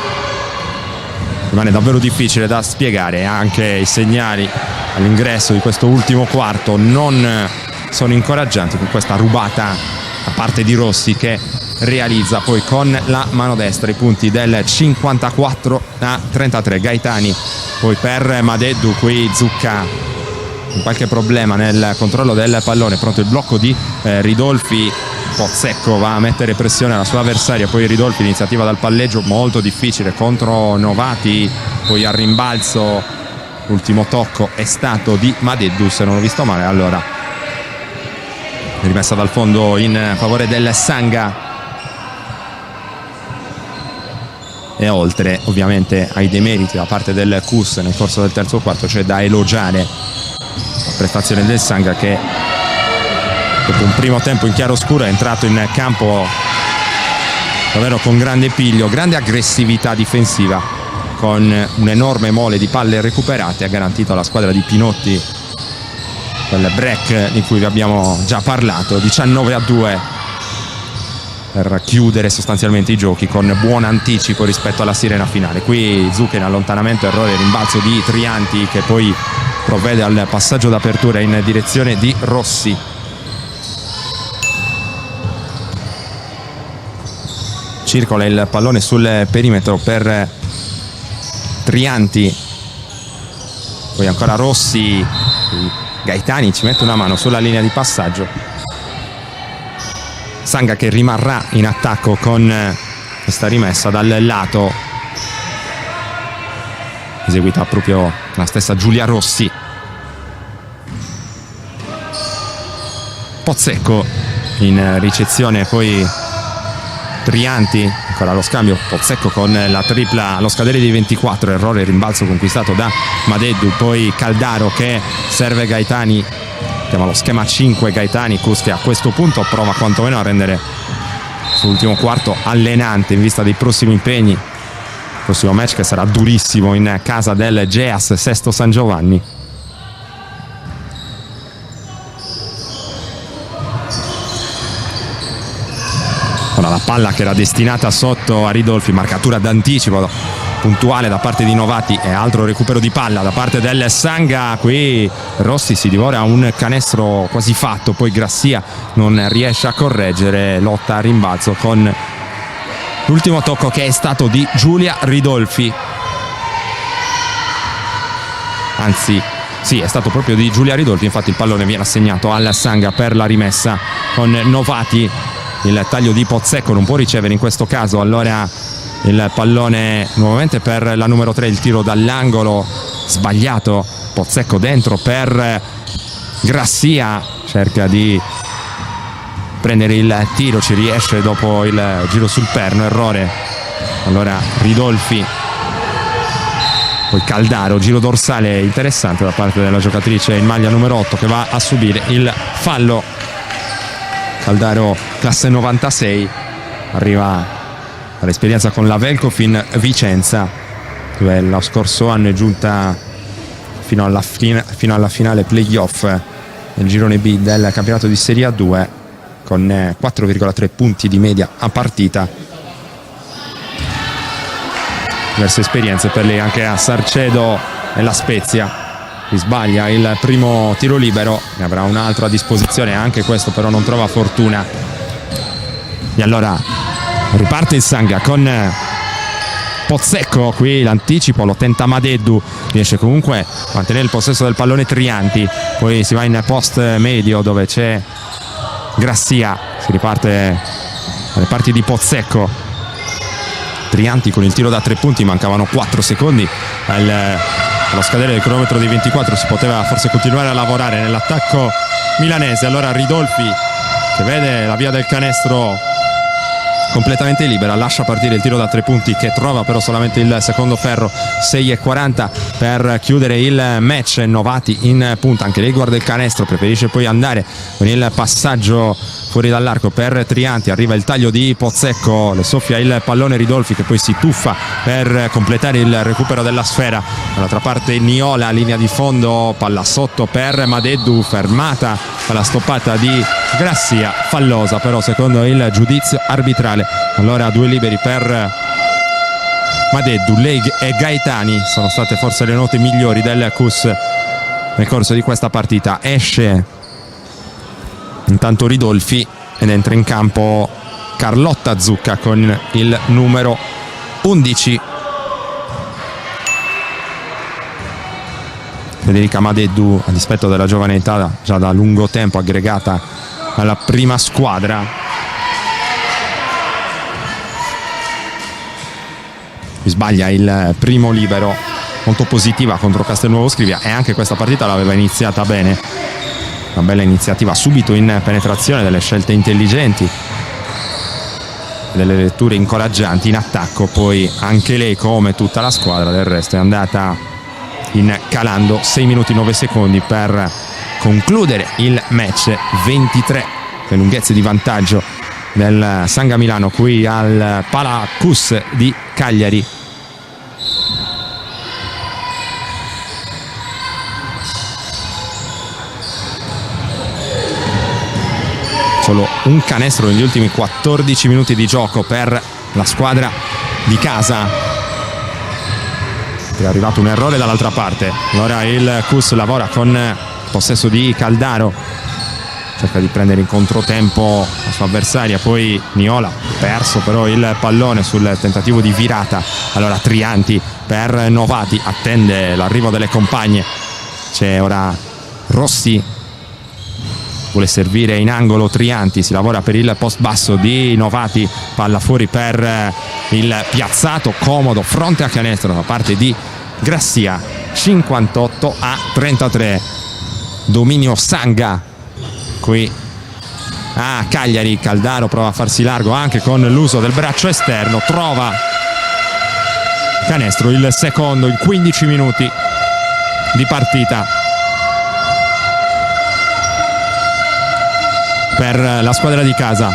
rimane davvero difficile da spiegare. Anche i segnali all'ingresso di questo ultimo quarto non sono incoraggianti, con questa rubata da parte di Rossi che realizza poi con la mano destra i punti del 54-33. Gaetani poi per Madeddu, qui Zucca con qualche problema nel controllo del pallone, pronto il blocco di Ridolfi. Pozzecco va a mettere pressione alla sua avversaria, poi Ridolfi, iniziativa dal palleggio molto difficile contro Novati, poi al rimbalzo l'ultimo tocco è stato di Madeddu, se non ho visto male. Allora rimessa dal fondo in favore del Sanga, e oltre ovviamente ai demeriti da parte del Cus nel corso del terzo quarto c'è da elogiare la prestazione del Sanga, che dopo un primo tempo in chiaroscuro è entrato in campo davvero con grande piglio, grande aggressività difensiva, con un'enorme mole di palle recuperate. Ha garantito alla squadra di Pinotti quel break di cui vi abbiamo già parlato. 19-2 per chiudere sostanzialmente i giochi, con buon anticipo rispetto alla sirena finale. Qui Zucca in allontanamento, errore, rimbalzo di Trianti che poi provvede al passaggio d'apertura in direzione di Rossi. Circola il pallone sul perimetro per Trianti, poi ancora Rossi. Gaetani ci mette una mano sulla linea di passaggio. Sanga che rimarrà in attacco con questa rimessa dal lato, eseguita proprio la stessa Giulia Rossi. Pozzecco in ricezione, poi Trianti, ancora lo scambio, Pozzecco con la tripla allo scadere di 24, errore, rimbalzo conquistato da Madeddu, poi Caldaro che serve Gaetani, chiama lo schema 5 Gaetani. Cus che a questo punto prova quantomeno a rendere sull'ultimo quarto allenante in vista dei prossimi impegni, il prossimo match che sarà durissimo in casa del Geas Sesto San Giovanni. La palla che era destinata sotto a Ridolfi, marcatura d'anticipo puntuale da parte di Novati e altro recupero di palla da parte del Sanga. Qui Rossi si divora un canestro quasi fatto, poi Grassia non riesce a correggere, lotta a rimbalzo con l'ultimo tocco che è stato di Giulia Ridolfi, anzi sì, è stato proprio di Giulia Ridolfi. Infatti il pallone viene assegnato al Sanga per la rimessa con Novati. Il taglio di Pozzecco non può ricevere in questo caso, allora il pallone nuovamente per la numero 3, il tiro dall'angolo sbagliato, Pozzecco dentro per Grassia, cerca di prendere il tiro, ci riesce dopo il giro sul perno, errore. Allora Ridolfi Poi Caldaro, giro dorsale interessante da parte della giocatrice in maglia numero 8 che va a subire il fallo. Caldaro classe 96, arriva all'esperienza con la Velkofin Vicenza, dove lo scorso anno è giunta fino alla finale playoff nel girone B del campionato di Serie A2 con 4,3 punti di media a partita. Diverse esperienze per lei anche a Sarcedo e la Spezia. Sbaglia il primo tiro libero, ne avrà un altro a disposizione, anche questo però non trova fortuna. E allora riparte il Sanga con Pozzecco, qui l'anticipo lo tenta Madeddu, riesce comunque a mantenere il possesso del pallone Trianti, poi si va in post medio dove c'è Grassia, si riparte dalle parti di Pozzecco. Trianti con il tiro da 3 punti, mancavano 4 secondi allo scadere del cronometro di 24, si poteva forse continuare a lavorare nell'attacco milanese. Allora Ridolfi, che vede la via del canestro completamente libera, lascia partire il tiro da 3 punti che trova però solamente il secondo ferro. 6:40 per chiudere il match. Novati in punta, anche lei guarda il canestro, preferisce poi andare con il passaggio fuori dall'arco per Trianti. Arriva il taglio di Pozzecco, le soffia il pallone Ridolfi che poi si tuffa per completare il recupero della sfera. Dall'altra parte Niola, linea di fondo, palla sotto per Madeddu, fermata alla stoppata di Grassia, fallosa però secondo il giudizio arbitrale. Allora 2 liberi per Madeddu. Lei e Gaetani sono state forse le note migliori del CUS nel corso di questa partita. Esce intanto Ridolfi ed entra in campo Carlotta Zucca con il numero 11. Federica Madeddu, a dispetto della giovane età, già da lungo tempo aggregata alla prima squadra. Sbaglia il primo libero, molto positiva contro Castelnuovo Scrivia, e anche questa partita l'aveva iniziata bene. Una bella iniziativa subito in penetrazione, delle scelte intelligenti, delle letture incoraggianti in attacco. Poi anche lei, come tutta la squadra del resto, è andata in calando. 6 minuti 9 secondi per concludere il match. 23 le lunghezze di vantaggio del Sanga Milano qui al Palacus di Cagliari. Solo un canestro negli ultimi 14 minuti di gioco per la squadra di casa. È arrivato un errore dall'altra parte. Allora il CUS lavora con possesso di Caldaro, cerca di prendere in controtempo la sua avversaria, poi Niola perso però il pallone sul tentativo di virata. Allora Trianti per Novati, attende l'arrivo delle compagne. C'è ora Rossi, vuole servire in angolo Trianti, si lavora per il post basso di Novati, palla fuori per il piazzato comodo fronte a canestro da parte di Grassia. 58-33, dominio Sanga qui a Cagliari. Caldaro prova a farsi largo anche con l'uso del braccio esterno, trova canestro, il secondo in 15 minuti di partita per la squadra di casa.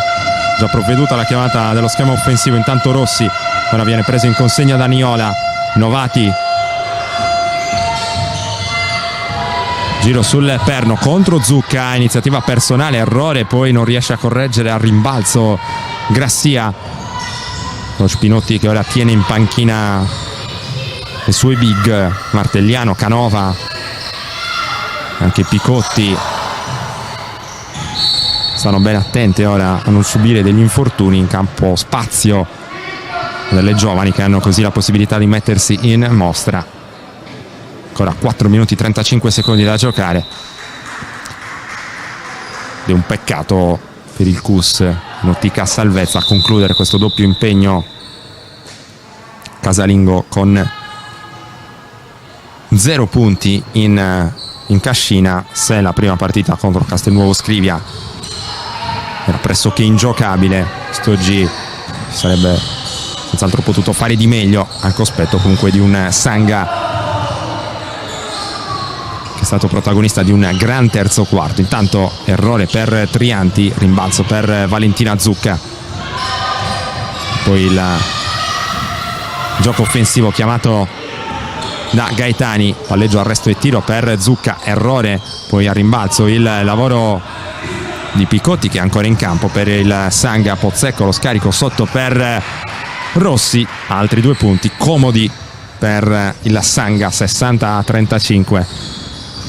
Già provveduta alla chiamata dello schema offensivo. Intanto Rossi ora viene preso in consegna da Niola. Novati, giro sul perno contro Zucca, iniziativa personale, errore, poi non riesce a correggere a rimbalzo Grassia. Lo Spinotti che ora tiene in panchina i suoi big, Martelliano, Canova, anche Picotti. Stanno ben attente ora a non subire degli infortuni. In campo spazio delle giovani che hanno così la possibilità di mettersi in mostra. Ancora 4 minuti 35 secondi da giocare. Ed è un peccato per il CUS in ottica salvezza a concludere questo doppio impegno casalingo con 0 punti in cascina. Se la prima partita contro Castelnuovo Scrivia era pressoché ingiocabile, quest'oggi sarebbe senz'altro potuto fare di meglio al cospetto comunque di un Sanga stato protagonista di un gran terzo quarto. Intanto errore per Trianti, rimbalzo per Valentina Zucca, poi il gioco offensivo chiamato da Gaetani, palleggio, arresto e tiro per Zucca, errore poi a rimbalzo, il lavoro di Picotti che è ancora in campo per il Sanga. Pozzecco, lo scarico sotto per Rossi, altri 2 punti comodi per il Sanga, 60-35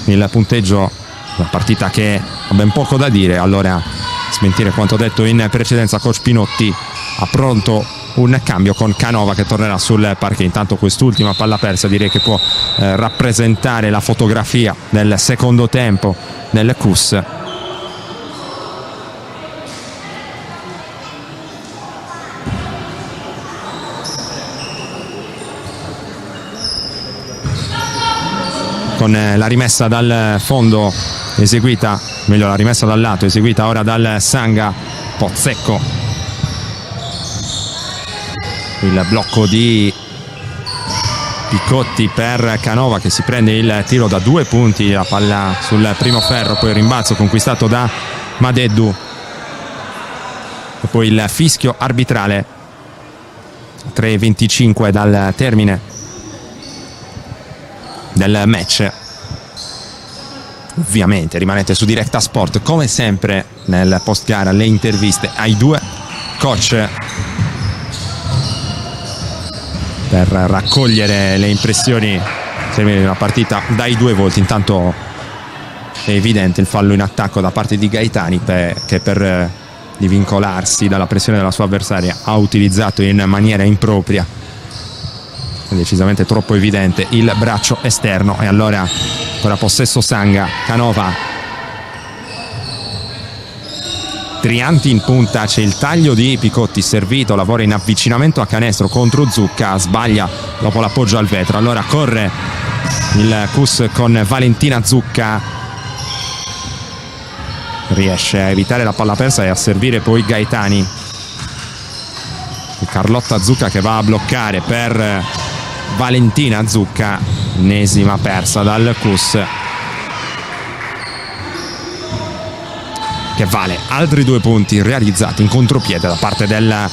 il punteggio. Una partita che ha ben poco da dire. Allora, smentire quanto detto in precedenza, coach Pinotti ha pronto un cambio con Canova che tornerà sul parquet. Intanto quest'ultima palla persa direi che può rappresentare la fotografia del secondo tempo del CUS. Con la rimessa dal fondo eseguita, meglio la rimessa dal lato eseguita ora dal Sanga. Pozzecco, il blocco di Picotti per Canova che si prende il tiro da 2 punti, la palla sul primo ferro, poi il rimbalzo conquistato da Madeddu e poi il fischio arbitrale. 3:25 dal termine del match. Ovviamente rimanete su Directa Sport, come sempre nel post gara le interviste ai 2 coach per raccogliere le impressioni di una partita dai 2 volti. Intanto è evidente il fallo in attacco da parte di Gaetani che per divincolarsi dalla pressione della sua avversaria ha utilizzato in maniera impropria, decisamente troppo evidente, il braccio esterno. E allora ancora possesso Sanga. Canova, Trianti in punta, c'è il taglio di Picotti servito, lavora in avvicinamento a canestro contro Zucca, sbaglia dopo l'appoggio al vetro. Allora corre il CUS con Valentina Zucca, riesce a evitare la palla persa e a servire poi Gaetani. Carlotta Zucca che va a bloccare per Valentina Zucca, ennesima persa dal CUS, che vale altri 2 punti realizzati in contropiede da parte del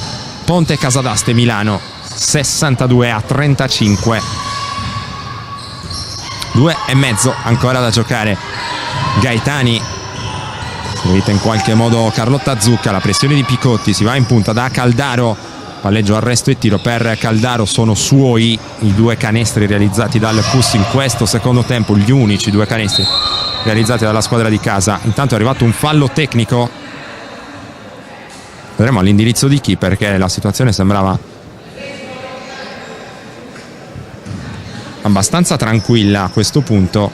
Ponte Casadaste Milano. 62-35, 2,5 ancora da giocare. Gaetani evita in qualche modo Carlotta Zucca, la pressione di Picotti, si va in punta da Caldaro, palleggio, arresto e tiro per Caldaro. Sono suoi i 2 canestri realizzati dal CUS in questo secondo tempo, gli unici 2 canestri realizzati dalla squadra di casa. Intanto è arrivato un fallo tecnico, vedremo all'indirizzo di chi, perché la situazione sembrava abbastanza tranquilla a questo punto.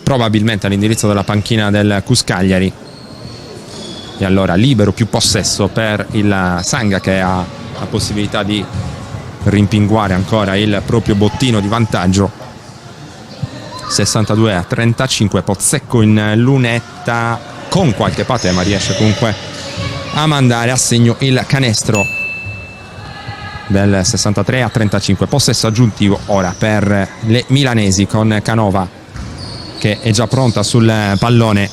Probabilmente all'indirizzo della panchina del CUS Cagliari. E allora libero, più possesso per il Sanga che ha la possibilità di rimpinguare ancora il proprio bottino di vantaggio. 62-35, Pozzecco in lunetta con qualche patema, riesce comunque a mandare a segno il canestro del 63-35. Possesso aggiuntivo ora per le milanesi con Canova che è già pronta sul pallone.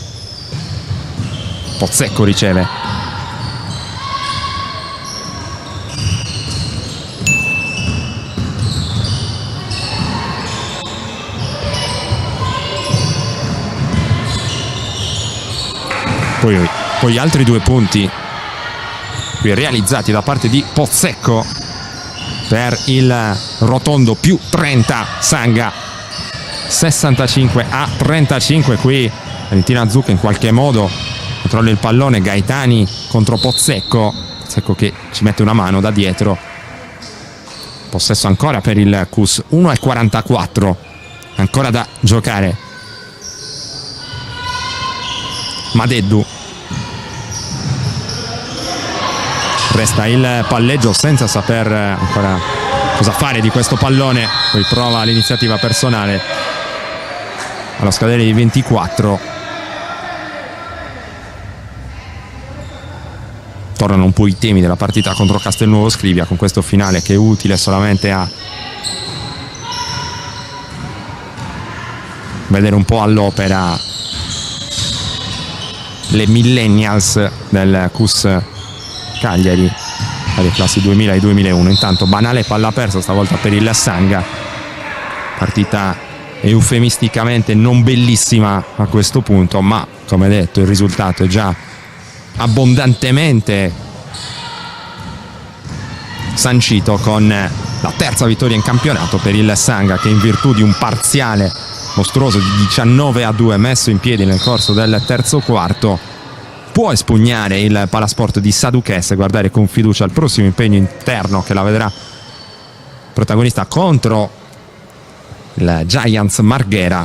Pozzecco riceve, poi altri 2 punti qui realizzati da parte di Pozzecco per il rotondo, più 30 Sanga. 65-35 qui. Valentina Zucca in qualche modo controlla il pallone. Gaetani contro Pozzecco, Pozzecco che ci mette una mano da dietro. Possesso ancora per il CUS. 1:44 ancora da giocare. Madeddu, resta il palleggio senza saper ancora cosa fare di questo pallone, poi prova l'iniziativa personale allo scadere di 24. Tornano un po' i temi della partita contro Castelnuovo Scrivia, con questo finale che è utile solamente a vedere un po' all'opera le millennials del CUS Cagliari, alle classi 2000 e 2001. Intanto banale palla persa stavolta per il Sanga, partita eufemisticamente non bellissima a questo punto, ma come detto il risultato è già abbondantemente sancito, con la terza vittoria in campionato per il Sanga, che in virtù di un parziale mostruoso di 19-2 messo in piedi nel corso del terzo quarto può espugnare il Palasport di Saduches e guardare con fiducia al prossimo impegno interno che la vedrà protagonista contro il Giants Marghera.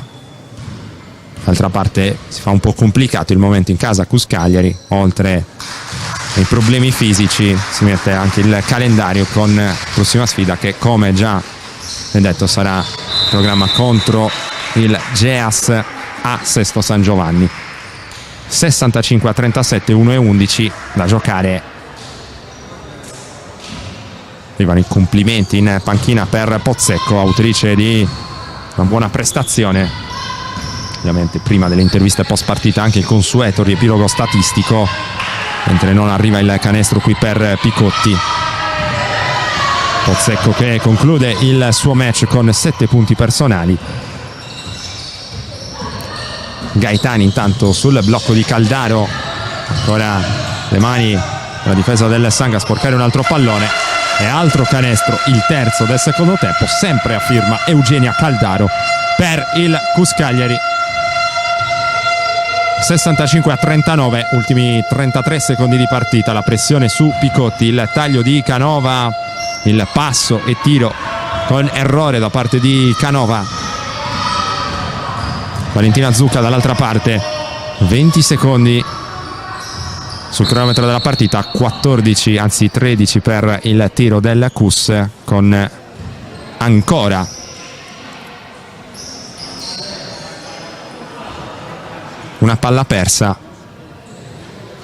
D'altra parte si fa un po' complicato il momento in casa CUS Cagliari, oltre ai problemi fisici si mette anche il calendario con la prossima sfida che, come già detto, sarà il programma contro il Geas a Sesto San Giovanni. 65-37, 1-11 da giocare. Arrivano i complimenti in panchina per Pozzecco, autrice di una buona prestazione. Ovviamente prima delle interviste post partita anche il consueto riepilogo statistico, mentre non arriva il canestro qui per Picotti. Pozzecco che conclude il suo match con 7 punti personali. Gaetani intanto sul blocco di Caldaro, ancora le mani la difesa del Sanga a sporcare un altro pallone e altro canestro, il terzo del secondo tempo, sempre a firma Eugenia Caldaro per il CUS Cagliari. 65-39, ultimi 33 secondi di partita, la pressione su Picotti, il taglio di Canova, il passo e tiro con errore da parte di Canova. Valentina Zucca dall'altra parte, 20 secondi sul cronometro della partita, 14 anzi 13 per il tiro del CUS, con ancora una palla persa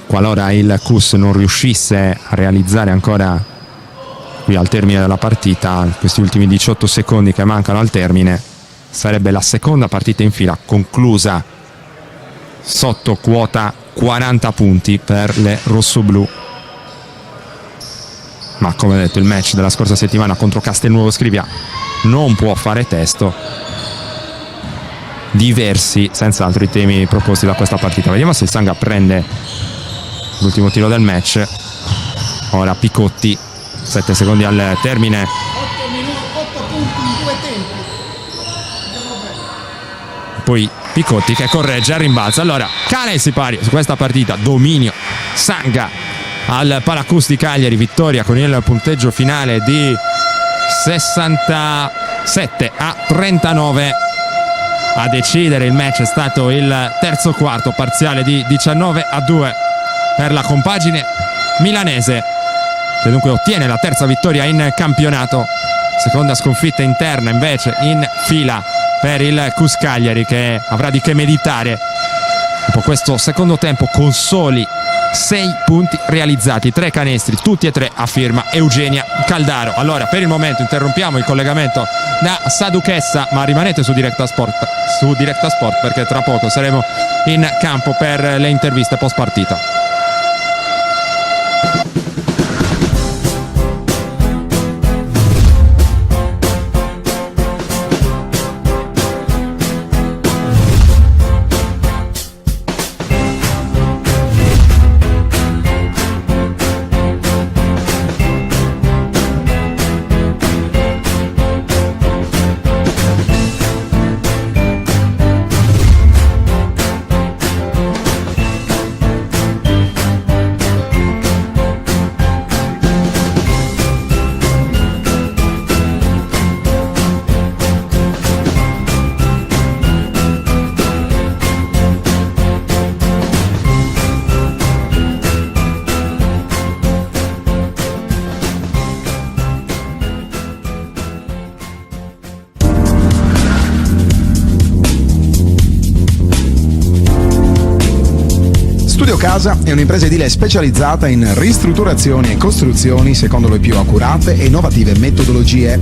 qualora il CUS non riuscisse a realizzare ancora qui al termine della partita, questi ultimi 18 secondi che mancano al termine. Sarebbe la seconda partita in fila conclusa sotto quota 40 punti per le rossoblù. Ma come detto, il match della scorsa settimana contro Castelnuovo Scrivia non può fare testo. Diversi senz'altro i temi proposti da questa partita. Vediamo se il Sanga prende l'ultimo tiro del match. Ora Picotti, 7 secondi al termine. 8 punti in 2 tempi. Poi Picotti che corregge al rimbalzo. Allora cala il sipario su questa partita, dominio Sanga al Palacus di Cagliari, vittoria con il punteggio finale di 67-39. A decidere il match è stato il terzo quarto, parziale di 19-2 per la compagine milanese, che dunque ottiene la terza vittoria in campionato, seconda sconfitta interna invece in fila per il CUS Cagliari, che avrà di che meditare dopo questo secondo tempo con soli 6 punti realizzati, 3 canestri, tutti e 3 a firma Eugenia Caldaro. Allora per il momento interrompiamo il collegamento da Saduchessa, ma rimanete su Directa Sport perché tra poco saremo in campo per le interviste post partita. Casa è un'impresa edile specializzata in ristrutturazioni e costruzioni secondo le più accurate e innovative metodologie.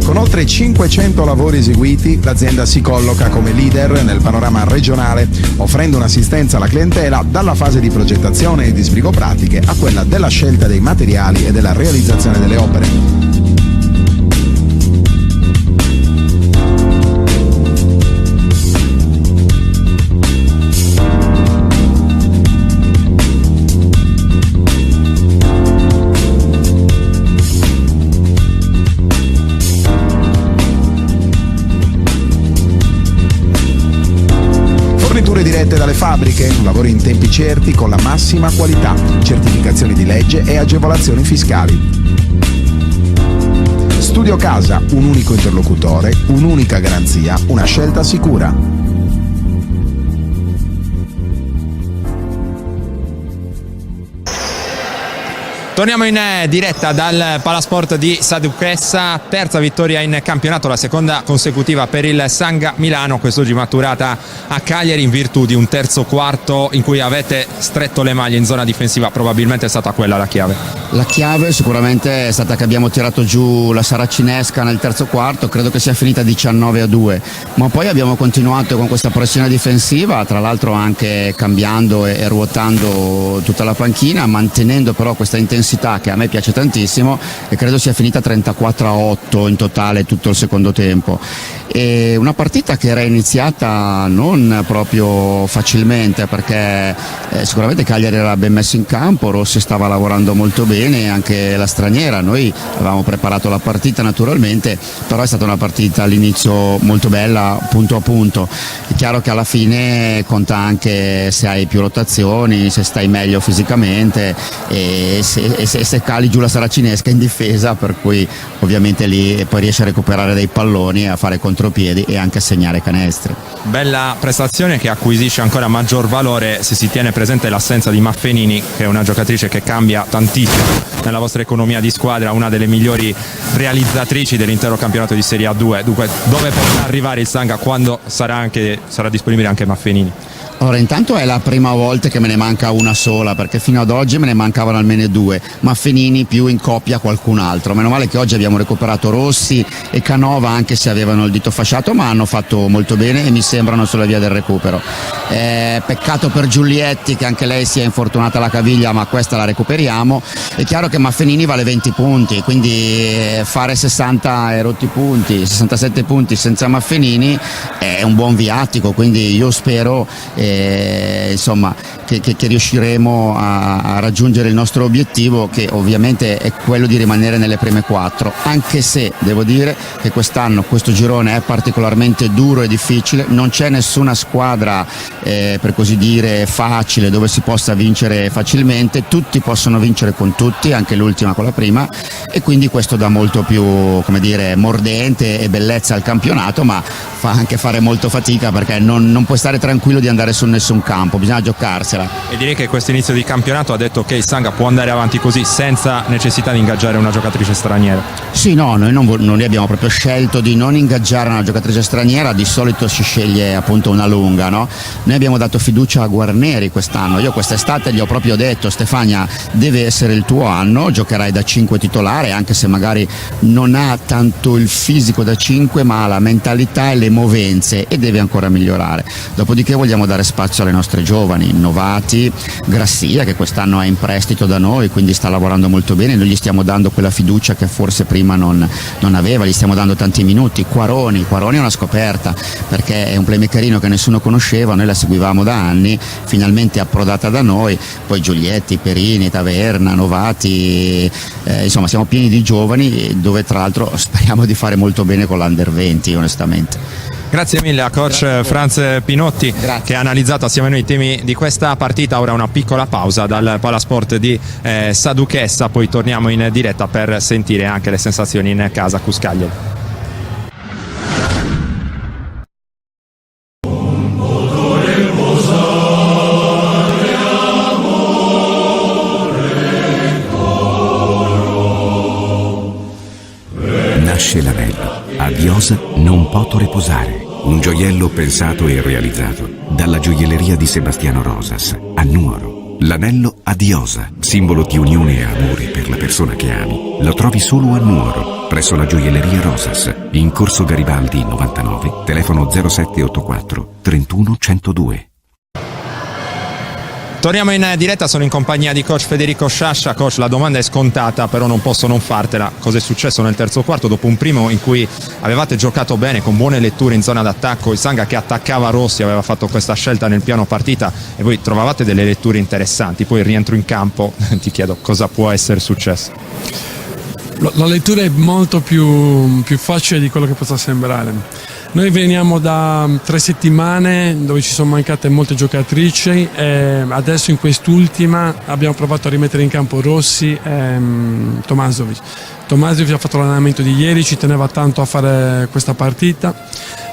Con oltre 500 lavori eseguiti, l'azienda si colloca come leader nel panorama regionale, offrendo un'assistenza alla clientela dalla fase di progettazione e di sbrigo pratiche a quella della scelta dei materiali e della realizzazione delle opere. Forniture dirette dalle fabbriche, lavori in tempi certi con la massima qualità, certificazioni di legge e agevolazioni fiscali. Studio Casa, un unico interlocutore, un'unica garanzia, una scelta sicura. Torniamo in diretta dal Palasport di Saduchessa, terza vittoria in campionato, la seconda consecutiva per il Sanga Milano, quest'oggi maturata a Cagliari in virtù di un terzo quarto in cui avete stretto le maglie in zona difensiva. Probabilmente è stata quella la chiave. La chiave sicuramente è stata che abbiamo tirato giù la saracinesca nel terzo quarto, credo che sia finita 19-2, ma poi abbiamo continuato con questa pressione difensiva, tra l'altro anche cambiando e ruotando tutta la panchina, mantenendo però questa intensità che a me piace tantissimo, e credo sia finita 34-8 in totale tutto il secondo tempo. E una partita che era iniziata non proprio facilmente, perché sicuramente Cagliari era ben messo in campo, Rossi stava lavorando molto bene, anche la straniera. Noi avevamo preparato la partita naturalmente, però è stata una partita all'inizio molto bella, punto a punto. È chiaro che alla fine conta anche se hai più rotazioni, se stai meglio fisicamente e se cali giù la saracinesca in difesa, per cui ovviamente lì poi riesci a recuperare dei palloni e a fare contropiedi e anche a segnare canestri. Bella prestazione che acquisisce ancora maggior valore se si tiene presente l'assenza di Maffenini, che è una giocatrice che cambia tantissimo nella vostra economia di squadra, una delle migliori realizzatrici dell'intero campionato di Serie A2. Dunque, dove potrà arrivare il Sanga quando sarà disponibile anche Maffenini? Ora, intanto è la prima volta che me ne manca una sola, perché fino ad oggi me ne mancavano almeno due, Maffenini più in coppia qualcun altro. Meno male che oggi abbiamo recuperato Rossi e Canova, anche se avevano il dito fasciato, ma hanno fatto molto bene e mi sembrano sulla via del recupero. Peccato per Giulietti, che anche lei si è infortunata alla caviglia, ma questa la recuperiamo. È chiaro che Maffenini vale 20 punti, quindi fare 60 e rotti punti, 67 punti senza Maffenini è un buon viatico, quindi io spero insomma che riusciremo a raggiungere il nostro obiettivo, che ovviamente è quello di rimanere nelle prime 4, anche se devo dire che quest'anno questo girone è particolarmente duro e difficile, non c'è nessuna squadra per così dire facile dove si possa vincere facilmente, tutti possono vincere con tutti, anche l'ultima con la prima, e quindi questo dà molto più, come dire, mordente e bellezza al campionato, ma fa anche fare molto fatica, perché non puoi stare tranquillo di andare su nessun campo, bisogna giocarsela. E direi che questo inizio di campionato ha detto che il Sanga può andare avanti così senza necessità di ingaggiare una giocatrice straniera. Sì, no, noi abbiamo proprio scelto di non ingaggiare una giocatrice straniera, di solito si sceglie appunto una lunga, no? Noi abbiamo dato fiducia a Guarneri quest'anno, io quest'estate gli ho proprio detto: Stefania, deve essere il tuo anno, giocherai da 5 titolare, anche se magari non ha tanto il fisico da 5, ma ha la mentalità e le movenze e deve ancora migliorare. Dopodiché vogliamo dare spazio alle nostre giovani, Novati, Grassia, che quest'anno è in prestito da noi, quindi sta lavorando molto bene, noi gli stiamo dando quella fiducia che forse prima non aveva, gli stiamo dando tanti minuti. Quaroni è una scoperta, perché è un playmakerino che nessuno conosceva, noi la seguivamo da anni, finalmente è approdata da noi. Poi Giulietti, Perini, Taverna, Novati, insomma siamo pieni di giovani, dove tra l'altro speriamo di fare molto bene con l'Under 20, onestamente. Grazie mille a coach Franz Pinotti. Grazie. Che ha analizzato assieme a noi i temi di questa partita. Ora una piccola pausa dal Palasport di Saduchessa, poi torniamo in diretta per sentire anche le sensazioni in casa Cus Cagliari. Nasce l'anello, a Viosa non poto riposare, un gioiello pensato e realizzato dalla gioielleria di Sebastiano Rosas a Nuoro. L'anello Adiosa, simbolo di unione e amore per la persona che ami, lo trovi solo a Nuoro, presso la gioielleria Rosas, in Corso Garibaldi 99, telefono 0784 31 102. Torniamo in diretta, sono in compagnia di coach Federico Sciascia. Coach, la domanda è scontata, però non posso non fartela. Cosa è successo nel terzo quarto dopo un primo in cui avevate giocato bene, con buone letture in zona d'attacco? Il Sanga che attaccava Rossi aveva fatto questa scelta nel piano partita e voi trovavate delle letture interessanti. Poi il rientro in campo, ti chiedo cosa può essere successo. La lettura è molto più facile di quello che possa sembrare. Noi veniamo da 3 settimane dove ci sono mancate molte giocatrici e adesso in quest'ultima abbiamo provato a rimettere in campo Rossi e Tomasovic. Tomasovic ha fatto l'allenamento di ieri, ci teneva tanto a fare questa partita.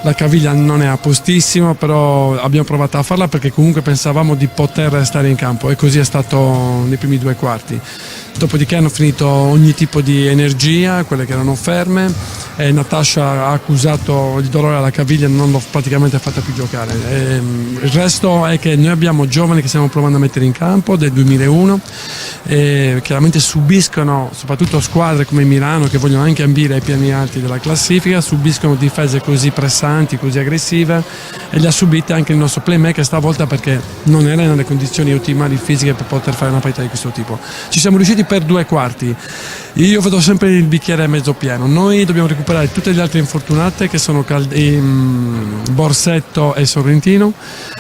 La caviglia non è a postissimo, però abbiamo provato a farla perché comunque pensavamo di poter stare in campo e così è stato nei primi 2 quarti. Dopodiché hanno finito ogni tipo di energia, quelle che erano ferme, e Natasha ha accusato il dolore alla caviglia e non l'ho praticamente fatta più giocare. Il resto è che noi abbiamo giovani che stiamo provando a mettere in campo del 2001 e chiaramente subiscono, soprattutto squadre come Milano che vogliono anche ambire ai piani alti della classifica, subiscono difese così pressanti, così aggressive, e le ha subite anche il nostro playmaker stavolta perché non era nelle condizioni ottimali fisiche per poter fare una partita di questo tipo. Ci siamo riusciti per 2 quarti. Io vedo sempre il bicchiere mezzo pieno. Noi dobbiamo recuperare tutte le altre infortunate che sono Borsetto e Sorrentino,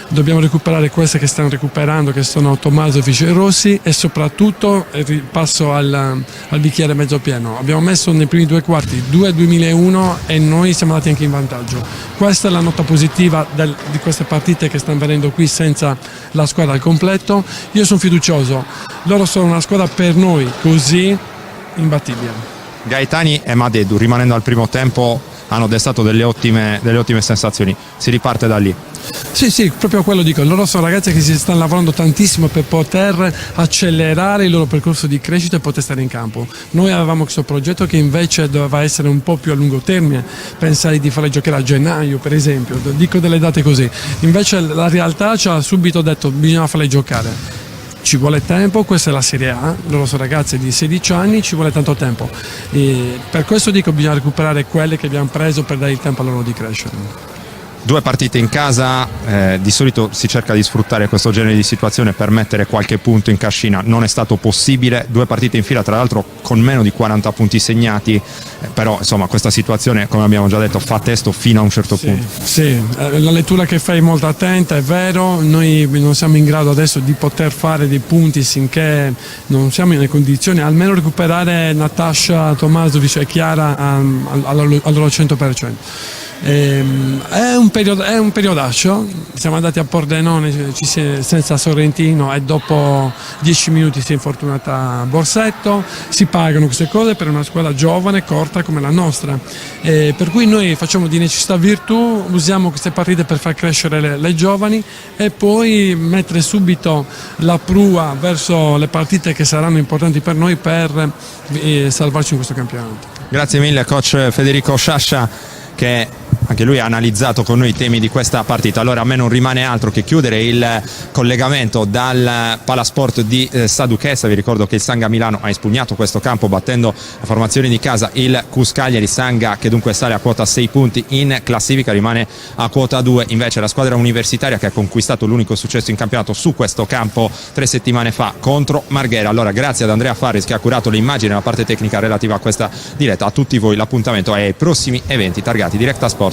dobbiamo recuperare queste che stanno recuperando, che sono Tomasovic e Rossi, e soprattutto passo al bicchiere mezzo pieno. Abbiamo messo nei primi 2 quarti 2-2001 e noi siamo andati anche in vantaggio. Questa è la nota positiva di queste partite che stanno venendo qui senza la squadra al completo. Io sono fiducioso, loro sono una squadra per noi così imbattibile. Gaetani e Madeddu, rimanendo al primo tempo, hanno destato delle ottime sensazioni. Si riparte da lì. Sì, proprio quello dico. Loro sono ragazzi che si stanno lavorando tantissimo per poter accelerare il loro percorso di crescita e poter stare in campo. Noi avevamo questo progetto che invece doveva essere un po' più a lungo termine, pensare di farle giocare a gennaio per esempio, dico delle date così. Invece la realtà ci ha subito detto bisogna farle giocare. Ci vuole tempo, questa è la Serie A, loro sono ragazzi di 16 anni, ci vuole tanto tempo. E per questo dico bisogna recuperare quelle che abbiamo preso per dare il tempo a loro di crescere. 2 partite in casa, di solito si cerca di sfruttare questo genere di situazione per mettere qualche punto in cascina, non è stato possibile. 2 partite in fila, tra l'altro con meno di 40 punti segnati, però insomma questa situazione, come abbiamo già detto, fa testo fino a un certo punto. Sì, la lettura che fai è molto attenta, è vero, noi non siamo in grado adesso di poter fare dei punti finché non siamo nelle condizioni, almeno recuperare Natasha, Tomasovic e Chiara al loro 100%. È un periodaccio, siamo andati a Pordenone senza Sorrentino e dopo 10 minuti si è infortunata Borsetto, si pagano queste cose per una squadra giovane, corta come la nostra, per cui noi facciamo di necessità virtù, usiamo queste partite per far crescere le giovani e poi mettere subito la prua verso le partite che saranno importanti per noi per salvarci in questo campionato. Grazie mille coach Federico Sciascia, che anche lui ha analizzato con noi i temi di questa partita. Allora a me non rimane altro che chiudere il collegamento dal Palasport di Saduchessa. Vi ricordo che il Sanga Milano ha espugnato questo campo battendo la formazione di casa, il CUS Cagliari. Sanga che dunque sale a quota 6 punti in classifica, rimane a quota 2 invece la squadra universitaria che ha conquistato l'unico successo in campionato su questo campo 3 settimane fa contro Marghera. Allora grazie ad Andrea Farris che ha curato le immagini e la parte tecnica relativa a questa diretta. A tutti voi l'appuntamento è ai prossimi eventi targati directasport.it.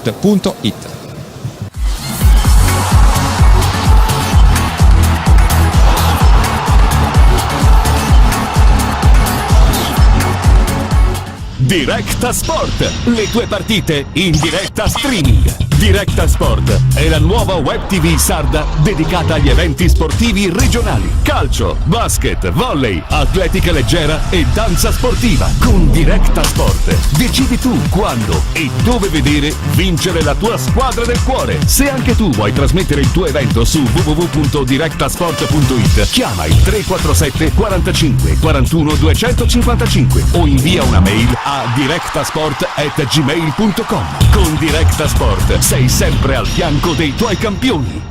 Directa Sport, le tue partite in diretta streaming. Directa Sport è la nuova web TV sarda dedicata agli eventi sportivi regionali. Calcio, basket, volley, atletica leggera e danza sportiva. Con Directa Sport decidi tu quando e dove vedere vincere la tua squadra del cuore. Se anche tu vuoi trasmettere il tuo evento su www.directasport.it, chiama il 347 45 41 255 o invia una mail a directasport@gmail.com. Con Directa Sport sei sempre al fianco dei tuoi campioni.